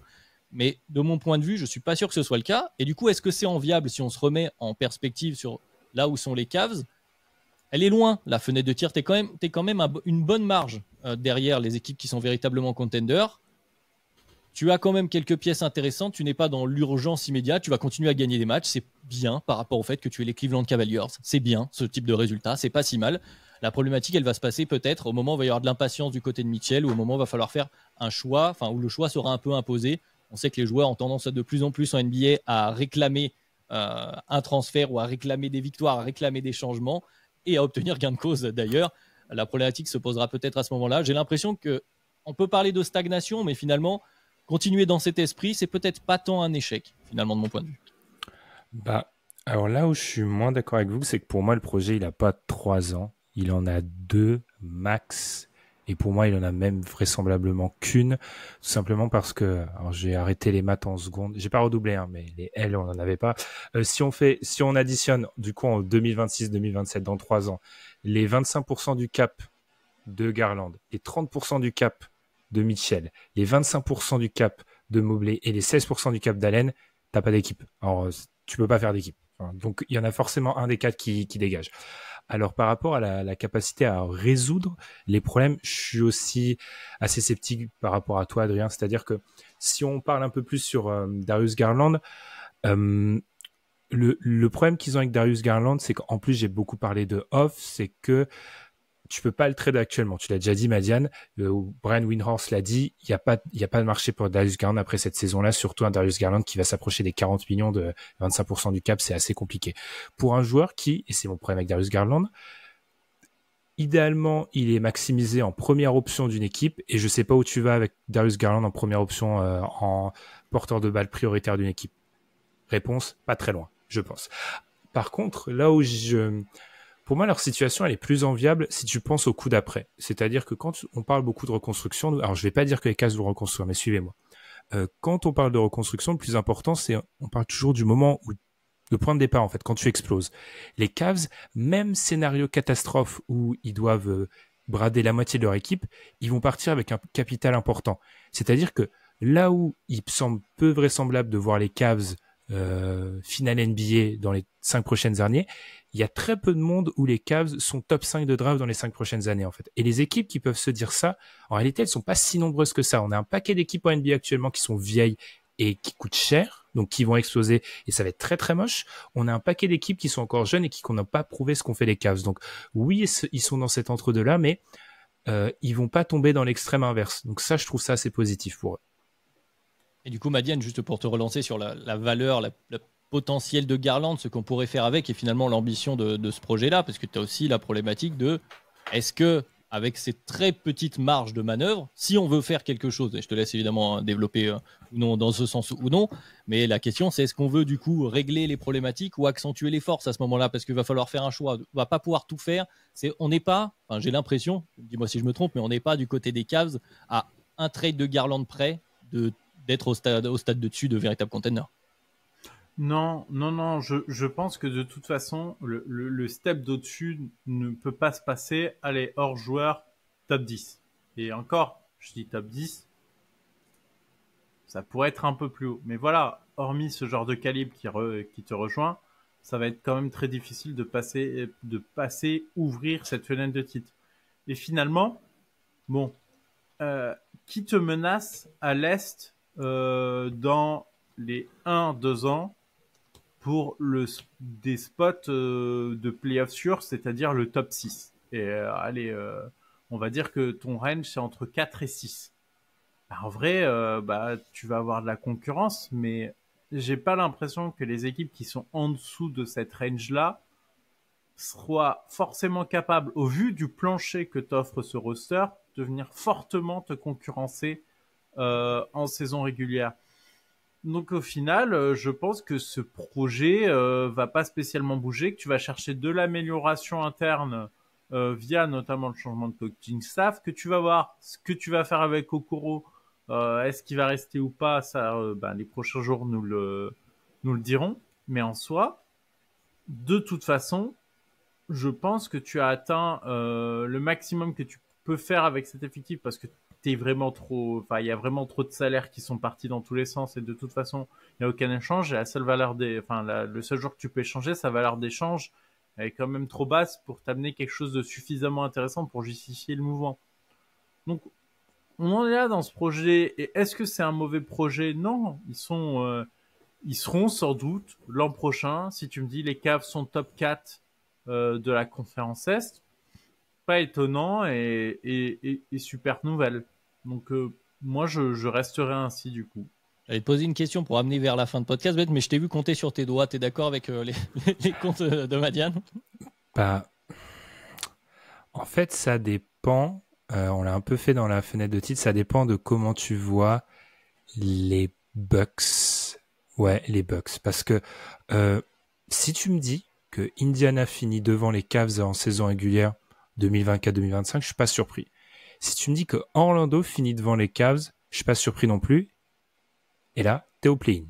Mais de mon point de vue, je ne suis pas sûr que ce soit le cas. Et du coup, est-ce que c'est enviable si on se remet en perspective sur là où sont les Cavs? Elle est loin, la fenêtre de tir. T'es quand même une bonne marge derrière les équipes qui sont véritablement contenders. Tu as quand même quelques pièces intéressantes, tu n'es pas dans l'urgence immédiate, tu vas continuer à gagner des matchs, c'est bien par rapport au fait que tu es les Cleveland Cavaliers, c'est bien ce type de résultat, c'est pas si mal. La problématique, elle va se passer peut-être au moment où il va y avoir de l'impatience du côté de Mitchell, ou au moment où il va falloir faire un choix, où le choix sera un peu imposé. On sait que les joueurs ont tendance de plus en plus en NBA à réclamer un transfert ou à réclamer des victoires, à réclamer des changements et à obtenir gain de cause d'ailleurs. La problématique se posera peut-être à ce moment-là. J'ai l'impression qu'on peut parler de stagnation, mais finalement, continuer dans cet esprit, c'est peut-être pas tant un échec, finalement, de mon point de vue. Alors là où je suis moins d'accord avec vous, c'est que pour moi, le projet, il n'a pas 3 ans. Il en a 2 max. Et pour moi, il en a même vraisemblablement qu'une. Tout simplement parce que, alors j'ai arrêté les maths en secondes. J'ai pas redoublé, mais les L, on n'en avait pas. Si on additionne, du coup, en 2026-2027, dans 3 ans, les 25% du cap de Garland, les 30% du cap de Mitchell, les 25% du cap de Mobley et les 16% du cap d'Allen, t'as pas d'équipe. Alors, tu peux pas faire d'équipe. Donc, il y en a forcément un des 4 qui dégage. Alors, par rapport à la capacité à résoudre les problèmes, je suis aussi assez sceptique par rapport à toi, Adrien. C'est-à-dire que si on parle un peu plus sur Darius Garland, le problème qu'ils ont avec Darius Garland, c'est qu'en plus, j'ai beaucoup parlé de off, c'est que tu peux pas le trader actuellement. Tu l'as déjà dit, Madiane. Brian Windhorst l'a dit. Il y a pas de marché pour Darius Garland après cette saison-là. Surtout un Darius Garland qui va s'approcher des 40 millions de 25% du cap. C'est assez compliqué. Pour un joueur qui, et c'est mon problème avec Darius Garland, idéalement, il est maximisé en première option d'une équipe. Et je sais pas où tu vas avec Darius Garland en première option, en porteur de balle prioritaire d'une équipe. Réponse, pas très loin, je pense. Par contre, là où pour moi, leur situation, elle est plus enviable si tu penses au coup d'après. C'est-à-dire que quand on parle beaucoup de reconstruction, alors je vais pas dire que les Cavs vont reconstruire, mais suivez-moi. Quand on parle de reconstruction, le plus important, c'est on parle toujours du moment où le point de départ, en fait, quand tu exploses. Les Cavs, même scénario catastrophe où ils doivent brader la moitié de leur équipe, ils vont partir avec un capital important. C'est-à-dire que là où il semble peu vraisemblable de voir les Cavs finale NBA dans les 5 prochaines années, il y a très peu de monde où les Cavs sont top 5 de draft dans les 5 prochaines années, en fait. Et les équipes qui peuvent se dire ça, en réalité, elles sont pas si nombreuses que ça. On a un paquet d'équipes en NBA actuellement qui sont vieilles et qui coûtent cher, donc qui vont exploser, et ça va être très très moche. On a un paquet d'équipes qui sont encore jeunes et qui n'ont pas prouvé ce qu'ont fait les Cavs. Donc oui, ils sont dans cet entre-deux-là, mais ils vont pas tomber dans l'extrême inverse. Donc ça, je trouve ça assez positif pour eux. Et du coup, Madiane, juste pour te relancer sur la valeur, la potentiel de Garland, ce qu'on pourrait faire avec, et finalement l'ambition de ce projet-là, parce que tu as aussi la problématique de est-ce que, avec ces très petites marges de manœuvre, si on veut faire quelque chose, et je te laisse évidemment développer ou non dans ce sens ou non, mais la question c'est est-ce qu'on veut du coup régler les problématiques ou accentuer les forces à ce moment-là, parce qu'il va falloir faire un choix, on va pas pouvoir tout faire. On n'est pas, enfin, j'ai l'impression, dis-moi si je me trompe, mais on n'est pas du côté des Cavs à un trade de Garland près d'être au stade de dessus de véritable contender. Non, je pense que de toute façon, le step d'au-dessus ne peut pas se passer, allez, hors joueur, top 10. Et encore, je dis top 10, ça pourrait être un peu plus haut. Mais voilà, hormis ce genre de calibre qui te rejoint, ça va être quand même très difficile de passer, ouvrir cette fenêtre de titre. Et finalement, bon, qui te menace à l'Est dans les 1-2 ans pour des spots de playoff sûrs, c'est-à-dire le top 6. Et allez, on va dire que ton range, c'est entre 4 et 6. Bah, en vrai, tu vas avoir de la concurrence, mais j'ai pas l'impression que les équipes qui sont en dessous de cette range-là soient forcément capables, au vu du plancher que t'offre ce roster, de venir fortement te concurrencer en saison régulière. Donc au final, je pense que ce projet va pas spécialement bouger, que tu vas chercher de l'amélioration interne via notamment le changement de coaching staff, que tu vas voir ce que tu vas faire avec Okoro, est-ce qu'il va rester ou pas, ça, les prochains jours nous le diront. Mais en soi, de toute façon, je pense que tu as atteint le maximum que tu peux faire avec cet effectif, parce que il y a vraiment trop de salaires qui sont partis dans tous les sens, et de toute façon, il n'y a aucun échange, et la seule valeur le seul jour que tu peux échanger, sa valeur d'échange, elle est quand même trop basse pour t'amener quelque chose de suffisamment intéressant pour justifier le mouvement. Donc, on en est là dans ce projet, et est-ce que c'est un mauvais projet? Non, ils seront sans doute l'an prochain, si tu me dis les Cavs sont top 4 de la conférence Est, pas étonnant et super nouvelle. Donc moi je resterai ainsi du coup. J'allais te poser une question pour amener vers la fin de podcast, mais je t'ai vu compter sur tes doigts. T'es d'accord avec les comptes de Madiane? En fait, ça dépend. On l'a un peu fait dans la fenêtre de titre. Ça dépend de comment tu vois les Bucks. Ouais, les Bucks. Parce que si tu me dis que Indiana finit devant les Cavs en saison régulière 2024-2025, je suis pas surpris. Si tu me dis que Orlando finit devant les Cavs, je suis pas surpris non plus. Et là, t'es au play-in.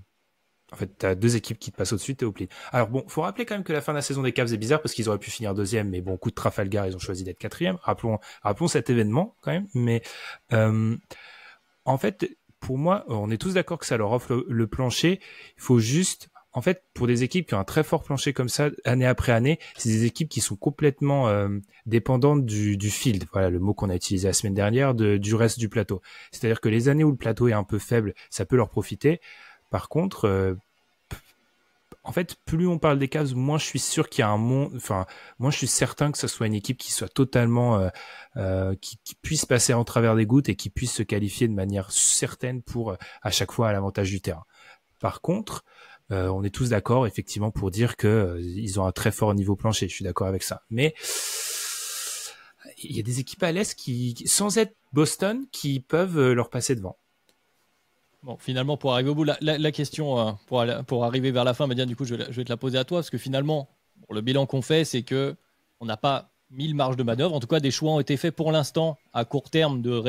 En fait, t'as deux équipes qui te passent au-dessus, t'es au play-in. Alors bon, faut rappeler quand même que la fin de la saison des Cavs est bizarre parce qu'ils auraient pu finir deuxième, mais bon, coup de Trafalgar, ils ont choisi d'être quatrième. Rappelons cet événement quand même. Mais en fait, pour moi, on est tous d'accord que ça leur offre le plancher. Il faut juste en fait, pour des équipes qui ont un très fort plancher comme ça, année après année, c'est des équipes qui sont complètement dépendantes du field. Voilà le mot qu'on a utilisé la semaine dernière, du reste du plateau. C'est-à-dire que les années où le plateau est un peu faible, ça peut leur profiter. Par contre, en fait, plus on parle des Cavs, moins je suis sûr qu'il y a moins je suis certain que ce soit une équipe qui soit totalement, qui puisse passer en travers des gouttes et qui puisse se qualifier de manière certaine pour à chaque fois à l'avantage du terrain. Par contre, on est tous d'accord effectivement pour dire que ils ont un très fort niveau plancher. Je suis d'accord avec ça. Mais il y a des équipes à l'Est qui, sans être Boston, qui peuvent leur passer devant. Bon, finalement, pour arriver au bout, la question, pour arriver vers la fin, Médiane, du coup, je vais te la poser à toi, parce que finalement, le bilan qu'on fait, c'est qu'on n'a pas 1000 marges de manœuvre. En tout cas, des choix ont été faits pour l'instant, à court terme, de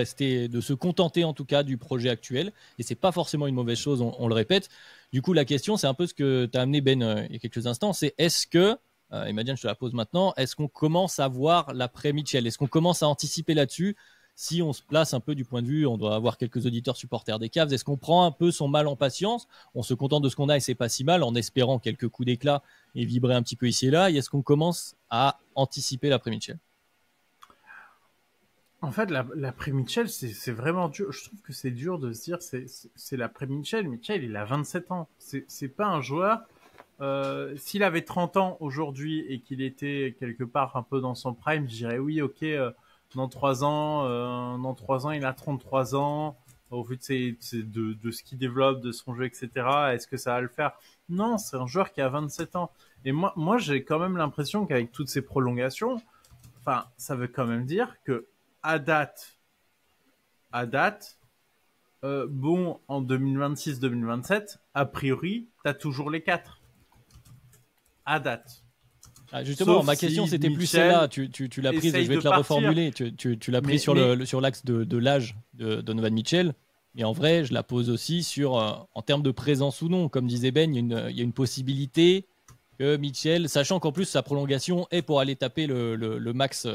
se contenter, en tout cas, du projet actuel. Et c'est pas forcément une mauvaise chose, on le répète. Du coup, la question, c'est un peu ce que tu as amené, Ben, il y a quelques instants, c'est est-ce que, et Médiane, je te la pose maintenant, est-ce qu'on commence à voir l'après-Mitchell? Est-ce qu'on commence à anticiper là-dessus? Si on se place un peu du point de vue, on doit avoir quelques auditeurs supporters des Cavs, est-ce qu'on prend un peu son mal en patience? On se contente de ce qu'on a et c'est pas si mal, en espérant quelques coups d'éclat et vibrer un petit peu ici et là. Et est-ce qu'on commence à anticiper l'après-Mitchell? En fait, l'après-Mitchell, c'est vraiment dur. Je trouve que c'est dur de se dire c'est l'après-Mitchell. Mitchell, il a 27 ans. C'est pas un joueur. S'il avait 30 ans aujourd'hui et qu'il était quelque part un peu dans son prime, je dirais oui, ok. Dans 3 ans, il a 33 ans. Au vu de ce qu'il développe, de son jeu, etc. Est-ce que ça va le faire? Non, c'est un joueur qui a 27 ans. Et moi, j'ai quand même l'impression qu'avec toutes ces prolongations, enfin, ça veut quand même dire que à date, bon, en 2026-2027, a priori, t'as toujours les 4. À date. Ah, justement, Sauf ma question, si c'était plus Mitchell celle-là. Tu l'as prise, je vais te la partir. reformuler. Tu l'as prise sur l'axe de l'âge de Donovan Mitchell. Et en vrai, je la pose aussi en termes de présence ou non. Comme disait Ben, il y a une possibilité que Mitchell, sachant qu'en plus sa prolongation est pour aller taper le max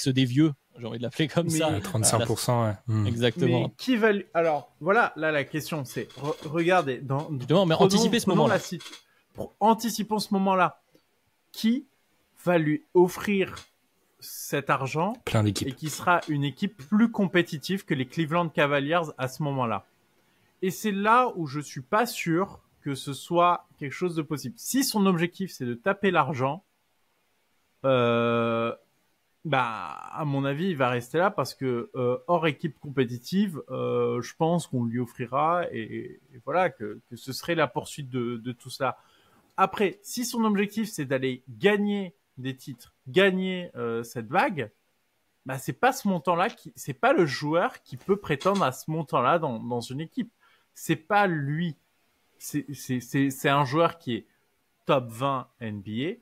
des vieux, j'ai envie de l'appeler comme ça. 35%, ouais. Exactement. Mais qui va lui... Alors, voilà, là, la question, c'est, regardez, mais anticipez ce moment-là. Anticipons ce moment-là. Qui va lui offrir cet argent plein d'équipes et qui sera une équipe plus compétitive que les Cleveland Cavaliers à ce moment-là? Et c'est là où je suis pas sûr que ce soit quelque chose de possible. Si son objectif c'est de taper l'argent, à mon avis, il va rester là parce que hors équipe compétitive, je pense qu'on lui offrira et voilà que ce serait la poursuite de tout cela. Après, si son objectif c'est d'aller gagner des titres, gagner cette vague, c'est pas ce montant-là c'est pas le joueur qui peut prétendre à ce montant-là dans une équipe. C'est pas lui. C'est un joueur qui est top 20 NBA,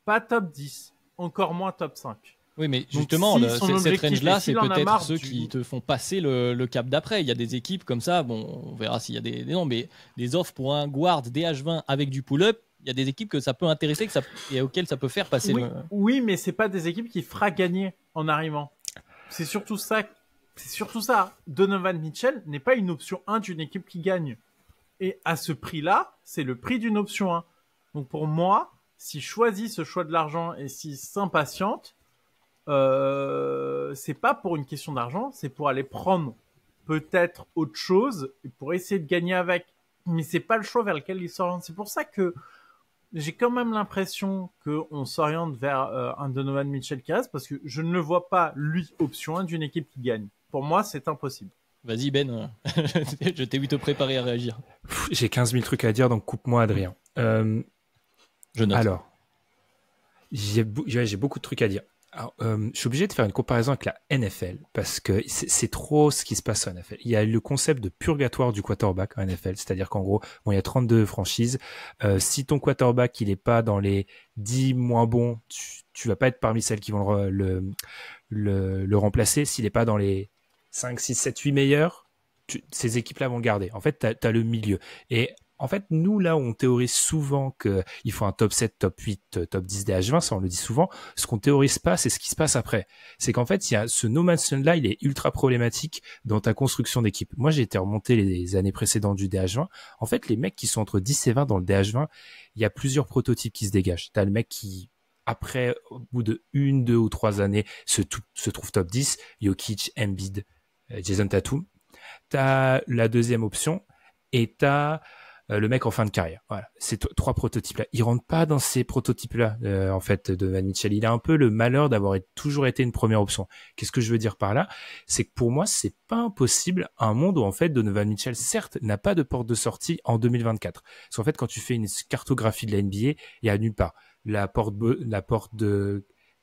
pas top 10, encore moins top 5. Oui, mais justement, cette range-là, c'est peut-être ceux qui te font passer le cap d'après. Il y a des équipes comme ça, bon, on verra s'il y a des noms, mais des offres pour un guard DH20 avec du pull-up, il y a des équipes que ça peut intéresser et auxquelles ça peut faire passer Oui, mais c'est pas des équipes qui fera gagner en arrivant. C'est surtout ça. Donovan Mitchell n'est pas une option 1 d'une équipe qui gagne. Et à ce prix-là, c'est le prix d'une option 1. Donc pour moi, s'il choisit ce choix de l'argent et s'il s'impatiente, c'est pas pour une question d'argent, c'est pour aller prendre peut-être autre chose et pour essayer de gagner avec. Mais c'est pas le choix vers lequel il s'oriente. C'est pour ça que j'ai quand même l'impression qu'on s'oriente vers un Donovan Mitchell qui reste parce que je ne le vois pas, lui, option 1 d'une équipe qui gagne. Pour moi, c'est impossible. Vas-y Ben, je t'ai vu te préparer à réagir. J'ai 15 000 trucs à dire, donc coupe-moi Adrien. Je note. Alors, j'ai beaucoup de trucs à dire. Alors, je suis obligé de faire une comparaison avec la NFL parce que c'est trop ce qui se passe en NFL. Il y a le concept de purgatoire du quarterback en NFL, c'est-à-dire qu'en gros, il y a 32 franchises. Si ton quarterback il est pas dans les 10 moins bons, tu vas pas être parmi celles qui vont le remplacer. S'il est pas dans les 5, 6, 7, 8 meilleurs, ces équipes-là vont le garder. En fait, t'as le milieu. Et En fait, nous, là, on théorise souvent qu'il faut un top 7, top 8, top 10 DH20, ça on le dit souvent. Ce qu'on théorise pas, c'est ce qui se passe après. C'est qu'en fait, il y a ce no man's land là, il est ultra problématique dans ta construction d'équipe. Moi, j'ai été remonté les années précédentes du DH20. En fait, les mecs qui sont entre 10 et 20 dans le DH20, il y a plusieurs prototypes qui se dégagent. T'as le mec qui, après, au bout de 1, 2 ou 3 années, se trouve top 10, Jokic, Embiid, Jason Tatum. T'as la deuxième option et t'as le mec en fin de carrière. Voilà, ces trois prototypes-là. Il rentre pas dans ces prototypes-là, en fait, Donovan Mitchell. Il a un peu le malheur d'avoir toujours été une première option. Qu'est-ce que je veux dire par là? C'est que pour moi, c'est pas impossible un monde où, en fait, Donovan Mitchell, certes, n'a pas de porte de sortie en 2024. Parce qu'en fait, quand tu fais une cartographie de la NBA, il y a nulle part. La porte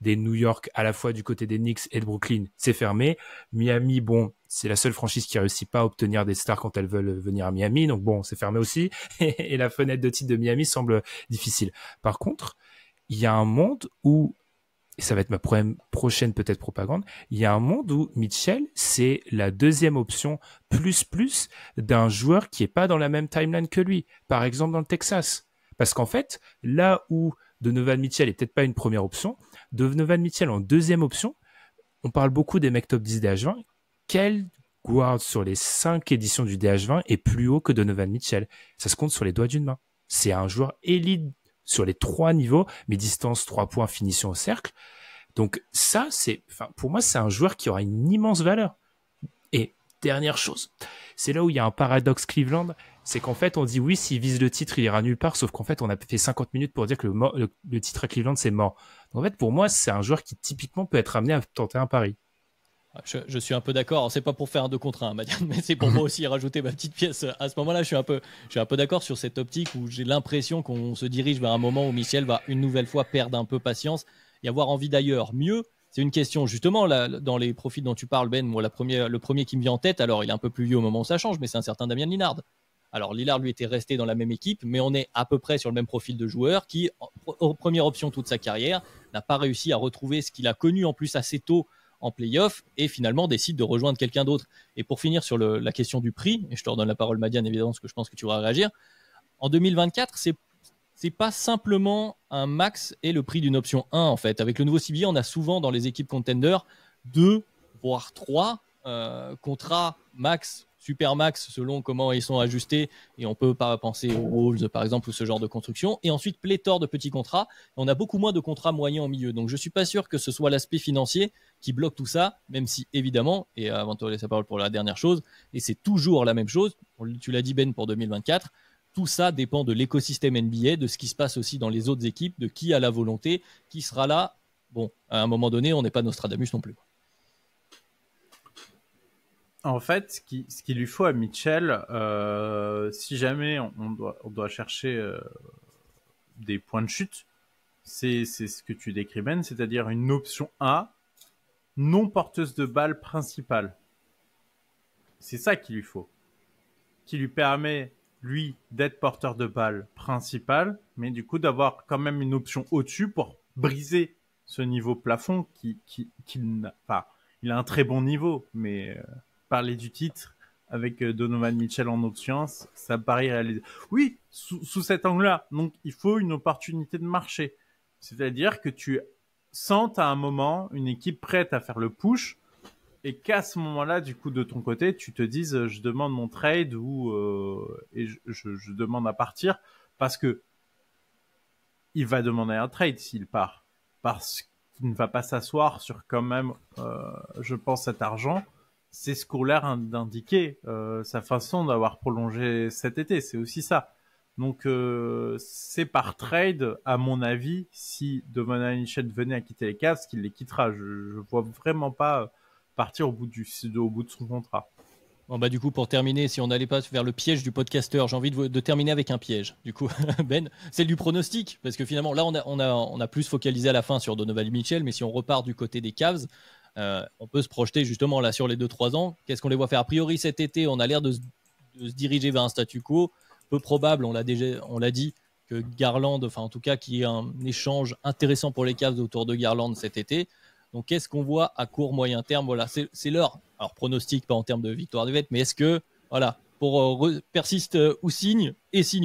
des New York, à la fois du côté des Knicks et de Brooklyn, c'est fermé. Miami, bon, c'est la seule franchise qui réussit pas à obtenir des stars quand elles veulent venir à Miami, donc bon, c'est fermé aussi. Et la fenêtre de titre de Miami semble difficile. Par contre, il y a un monde où, et ça va être ma prochaine peut-être propagande, il y a un monde où Mitchell, c'est la deuxième option plus d'un joueur qui est pas dans la même timeline que lui. Par exemple, dans le Texas. Parce qu'en fait, là où Donovan Mitchell est peut-être pas une première option, Donovan Mitchell en deuxième option, on parle beaucoup des mecs top 10 DH20. Quel guard sur les 5 éditions du DH20 est plus haut que Donovan Mitchell? Ça se compte sur les doigts d'une main. C'est un joueur élite sur les 3 niveaux, mais distance, 3 points, finition au cercle. Donc ça, pour moi, c'est un joueur qui aura une immense valeur. Et dernière chose, c'est là où il y a un paradoxe Cleveland, c'est qu'en fait, on dit oui, s'il vise le titre, il ira nulle part, sauf qu'en fait, on a fait 50 minutes pour dire que le titre à Cleveland, c'est mort. Donc, en fait, pour moi, c'est un joueur qui, typiquement, peut être amené à tenter un pari. Je suis un peu d'accord. C'est pas pour faire un 2 contre 1, Madiane, mais c'est pour moi aussi rajouter ma petite pièce. À ce moment-là, je suis un peu d'accord sur cette optique où j'ai l'impression qu'on se dirige vers un moment où Michel va une nouvelle fois perdre un peu patience et avoir envie d'ailleurs. Mieux, c'est une question justement là, dans les profils dont tu parles, Ben. Moi, le premier qui me vient en tête, alors il est un peu plus vieux au moment où ça change, mais c'est un certain Damian Lillard. Alors Lillard lui était resté dans la même équipe, mais on est à peu près sur le même profil de joueur qui, première option toute sa carrière, n'a pas réussi à retrouver ce qu'il a connu en plus assez tôt en play-off et finalement décide de rejoindre quelqu'un d'autre. Et pour finir sur la question du prix, et je te redonne la parole Madiane évidemment parce que je pense que tu vas réagir, en 2024, c'est pas simplement un max et le prix d'une option 1 en fait. Avec le nouveau CBA, on a souvent dans les équipes contenders 2 voire 3 contrats max, super max selon comment ils sont ajustés et on peut pas penser aux Wolves par exemple ou ce genre de construction et ensuite pléthore de petits contrats. On a beaucoup moins de contrats moyens au milieu, donc je suis pas sûr que ce soit l'aspect financier qui bloque tout ça, même si évidemment, et avant de te laisser la parole pour la dernière chose, et c'est toujours la même chose, tu l'as dit Ben pour 2024, tout ça dépend de l'écosystème NBA, de ce qui se passe aussi dans les autres équipes, de qui a la volonté, qui sera là. Bon, à un moment donné, on n'est pas Nostradamus non plus. En fait, ce qu'il lui faut à Mitchell, si jamais on doit chercher des points de chute, c'est ce que tu décris, Ben, c'est-à-dire une option A non porteuse de balle principale. C'est ça qu'il lui faut. Qui lui permet, lui, d'être porteur de balle principal, mais du coup d'avoir quand même une option au-dessus pour briser ce niveau plafond qu'il n'a pas. Il a un très bon niveau, mais parler du titre avec Donovan Mitchell en option, ça paraît réalisé. Oui, sous cet angle-là. Donc, il faut une opportunité de marché. C'est-à-dire que tu sens à un moment une équipe prête à faire le push et qu'à ce moment-là, du coup, de ton côté, tu te dises, je demande mon trade ou et je demande à partir parce que il va demander un trade s'il part. Parce qu'il ne va pas s'asseoir sur quand même, je pense, cet argent. C'est ce qu'ont l'air d'indiquer sa façon d'avoir prolongé cet été. C'est aussi ça. Donc, c'est par trade, à mon avis, si Donovan Mitchell venait à quitter les Cavs, qu'il les quittera. Je vois vraiment pas partir au bout de son contrat. Bon bah du coup pour terminer, si on n'allait pas vers le piège du podcasteur, j'ai envie de terminer avec un piège. Du coup, Ben, c'est du pronostic parce que finalement là on a plus focalisé à la fin sur Donovan Mitchell, mais si on repart du côté des Cavs, on peut se projeter justement là sur les 2-3 ans. Qu'est-ce qu'on les voit faire? A priori cet été, on a l'air de se diriger vers un statu quo. Peu probable, on l'a dit, que Garland, enfin en tout cas qu'il y ait un échange intéressant pour les Cavs autour de Garland cet été. Donc qu'est-ce qu'on voit à court moyen terme? Voilà, c'est l'heure. Alors pronostic pas en termes de victoire de vête, mais est-ce que voilà, persiste ou signe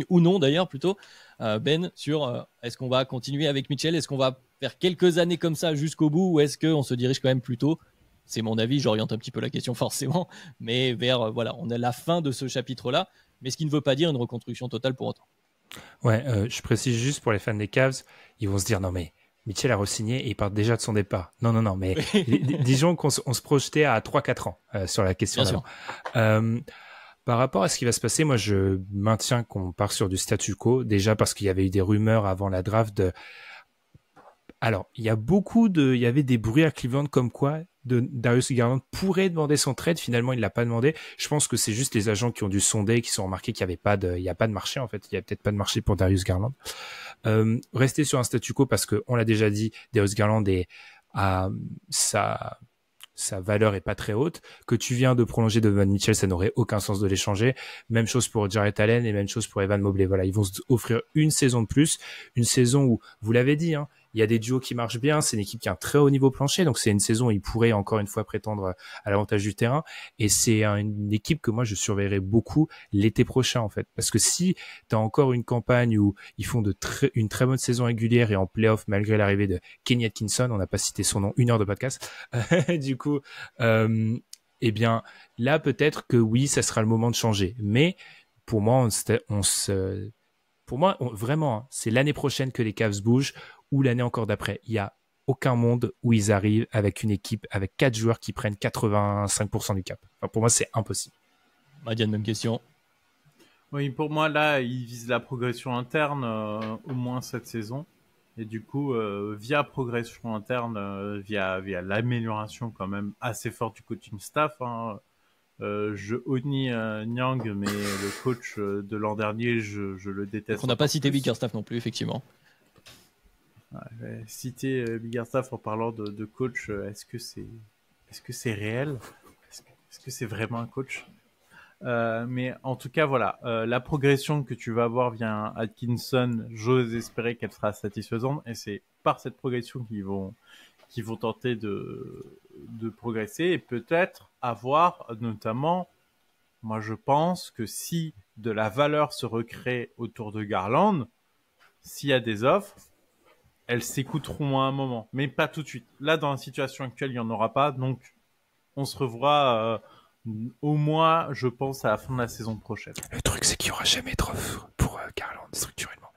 ou non d'ailleurs plutôt, Ben, sur est-ce qu'on va continuer avec Mitchell, est-ce qu'on va faire quelques années comme ça jusqu'au bout, ou est-ce qu'on se dirige quand même plutôt, c'est mon avis, j'oriente un petit peu la question forcément, mais vers, voilà, on est à la fin de ce chapitre-là, mais ce qui ne veut pas dire une reconstruction totale pour autant. Ouais, je précise juste pour les fans des Cavs, ils vont se dire non mais Mitchell a re-signé et il part déjà de son départ. Non, mais disons qu'on se projetait à 3-4 ans sur la question. Bien sûr. Par rapport à ce qui va se passer, moi je maintiens qu'on part sur du statu quo, déjà parce qu'il y avait eu des rumeurs avant la draft Alors, il y avait des bruits à Cleveland comme quoi Darius Garland pourrait demander son trade. Finalement, il l'a pas demandé. Je pense que c'est juste les agents qui ont dû sonder, qui sont remarqués qu'il y a pas de marché, en fait. Il y a peut-être pas de marché pour Darius Garland. Rester sur un statu quo parce que on l'a déjà dit, Darius Garland sa valeur est pas très haute. Que tu viens de prolonger Donovan Mitchell, ça n'aurait aucun sens de l'échanger. Même chose pour Jarrett Allen et même chose pour Evan Mobley. Voilà, ils vont offrir une saison de plus, une saison où, vous l'avez dit, hein, il y a des duos qui marchent bien, c'est une équipe qui a un très haut niveau plancher, donc c'est une saison où ils pourraient encore une fois prétendre à l'avantage du terrain, et c'est une équipe que moi je surveillerai beaucoup l'été prochain en fait, parce que si tu as encore une campagne où ils font une très bonne saison régulière et en playoff malgré l'arrivée de Kenny Atkinson, on n'a pas cité son nom, 1 heure de podcast, du coup, eh bien là peut-être que oui, ça sera le moment de changer, mais pour moi vraiment, c'est l'année prochaine que les Cavs bougent, ou l'année encore d'après. Il n'y a aucun monde où ils arrivent avec une équipe, avec 4 joueurs qui prennent 85% du cap. Enfin, pour moi, c'est impossible. Madiane, même question. Oui, pour moi, là, ils visent la progression interne au moins cette saison. Et du coup, via progression interne, via l'amélioration quand même assez forte du coaching staff, hein, je honnie Niang, mais le coach de l'an dernier, je le déteste. On n'a pas cité Bickerstaff non plus, effectivement. Citer Bickerstaff en parlant de coach, est-ce que c'est réel? Est-ce que c'est vraiment un coach? Mais en tout cas, voilà, la progression que tu vas avoir via Atkinson, j'ose espérer qu'elle sera satisfaisante, et c'est par cette progression qu'ils vont tenter de progresser, et peut-être avoir notamment, moi je pense que si de la valeur se recrée autour de Garland, s'il y a des offres, elles s'écouteront à un moment, mais pas tout de suite. Là, dans la situation actuelle, il n'y en aura pas, donc on se revoit au moins, je pense, à la fin de la saison prochaine. Le truc, c'est qu'il n'y aura jamais d'offre pour Garland, structurellement.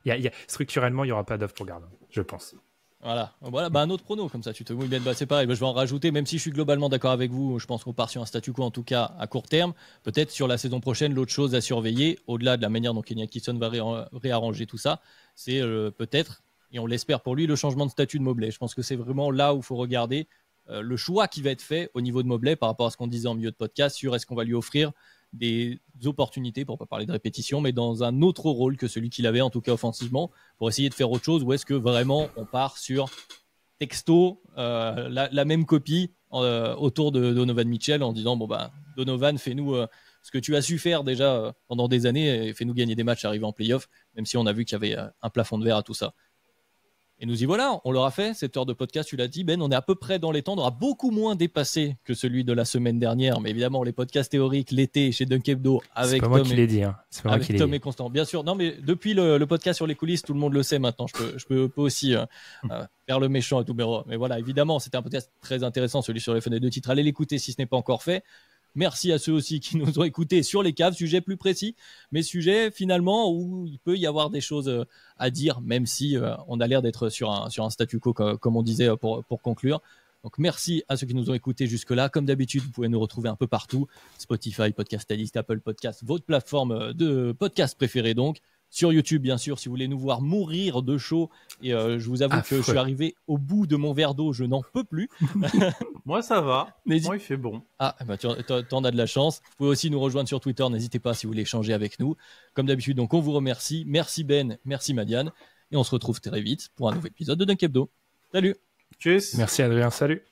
Structurellement, il n'y aura pas d'offre pour Garland, je pense. Voilà, un autre prono, comme ça tu te mouilles bien. C'est pareil, je vais en rajouter, même si je suis globalement d'accord avec vous, je pense qu'on part sur un statu quo en tout cas à court terme. Peut-être sur la saison prochaine, l'autre chose à surveiller, au-delà de la manière dont Kenny Atkinson va réarranger tout ça, c'est peut-être, et on l'espère pour lui, le changement de statut de Mobley. Je pense que c'est vraiment là où il faut regarder le choix qui va être fait au niveau de Mobley par rapport à ce qu'on disait en milieu de podcast sur est-ce qu'on va lui offrir des opportunités, pour ne pas parler de répétition, mais dans un autre rôle que celui qu'il avait, en tout cas offensivement, pour essayer de faire autre chose, ou est-ce que vraiment on part sur texto, la même copie autour de Donovan Mitchell en disant, Donovan, fais-nous ce que tu as su faire déjà pendant des années, et fais-nous gagner des matchs arrivés en playoff, même si on a vu qu'il y avait un plafond de verre à tout ça. Et nous y voilà, on l'aura fait, cette heure de podcast, tu l'as dit Ben, on est à peu près dans les temps, on aura beaucoup moins dépassé que celui de la semaine dernière, mais évidemment les podcasts théoriques l'été chez Dunk Hebdo avec Tom, et Constant. Bien sûr, non mais depuis le podcast sur les coulisses, tout le monde le sait maintenant, je peux aussi faire le méchant et tout, mais voilà, évidemment, c'était un podcast très intéressant, celui sur les fenêtres de titre, allez l'écouter si ce n'est pas encore fait. Merci à ceux aussi qui nous ont écoutés sur les Cavs, sujet plus précis, mais sujet finalement où il peut y avoir des choses à dire, même si on a l'air d'être sur un statu quo, comme on disait pour conclure. Donc merci à ceux qui nous ont écoutés jusque-là. Comme d'habitude, vous pouvez nous retrouver un peu partout. Spotify, Podcast Addict, Apple Podcast, votre plateforme de podcast préférée donc. Sur YouTube, bien sûr, si vous voulez nous voir mourir de chaud. Et je vous avoue que je suis arrivé au bout de mon verre d'eau, je n'en peux plus. Moi, ça va. Moi, il fait bon. Ah, t'en as de la chance. Vous pouvez aussi nous rejoindre sur Twitter. N'hésitez pas si vous voulez échanger avec nous. Comme d'habitude, donc on vous remercie. Merci Ben, merci Madiane. Et on se retrouve très vite pour un nouvel épisode de Dunk Hebdo. Salut. Tchuss. Merci Adrien, salut.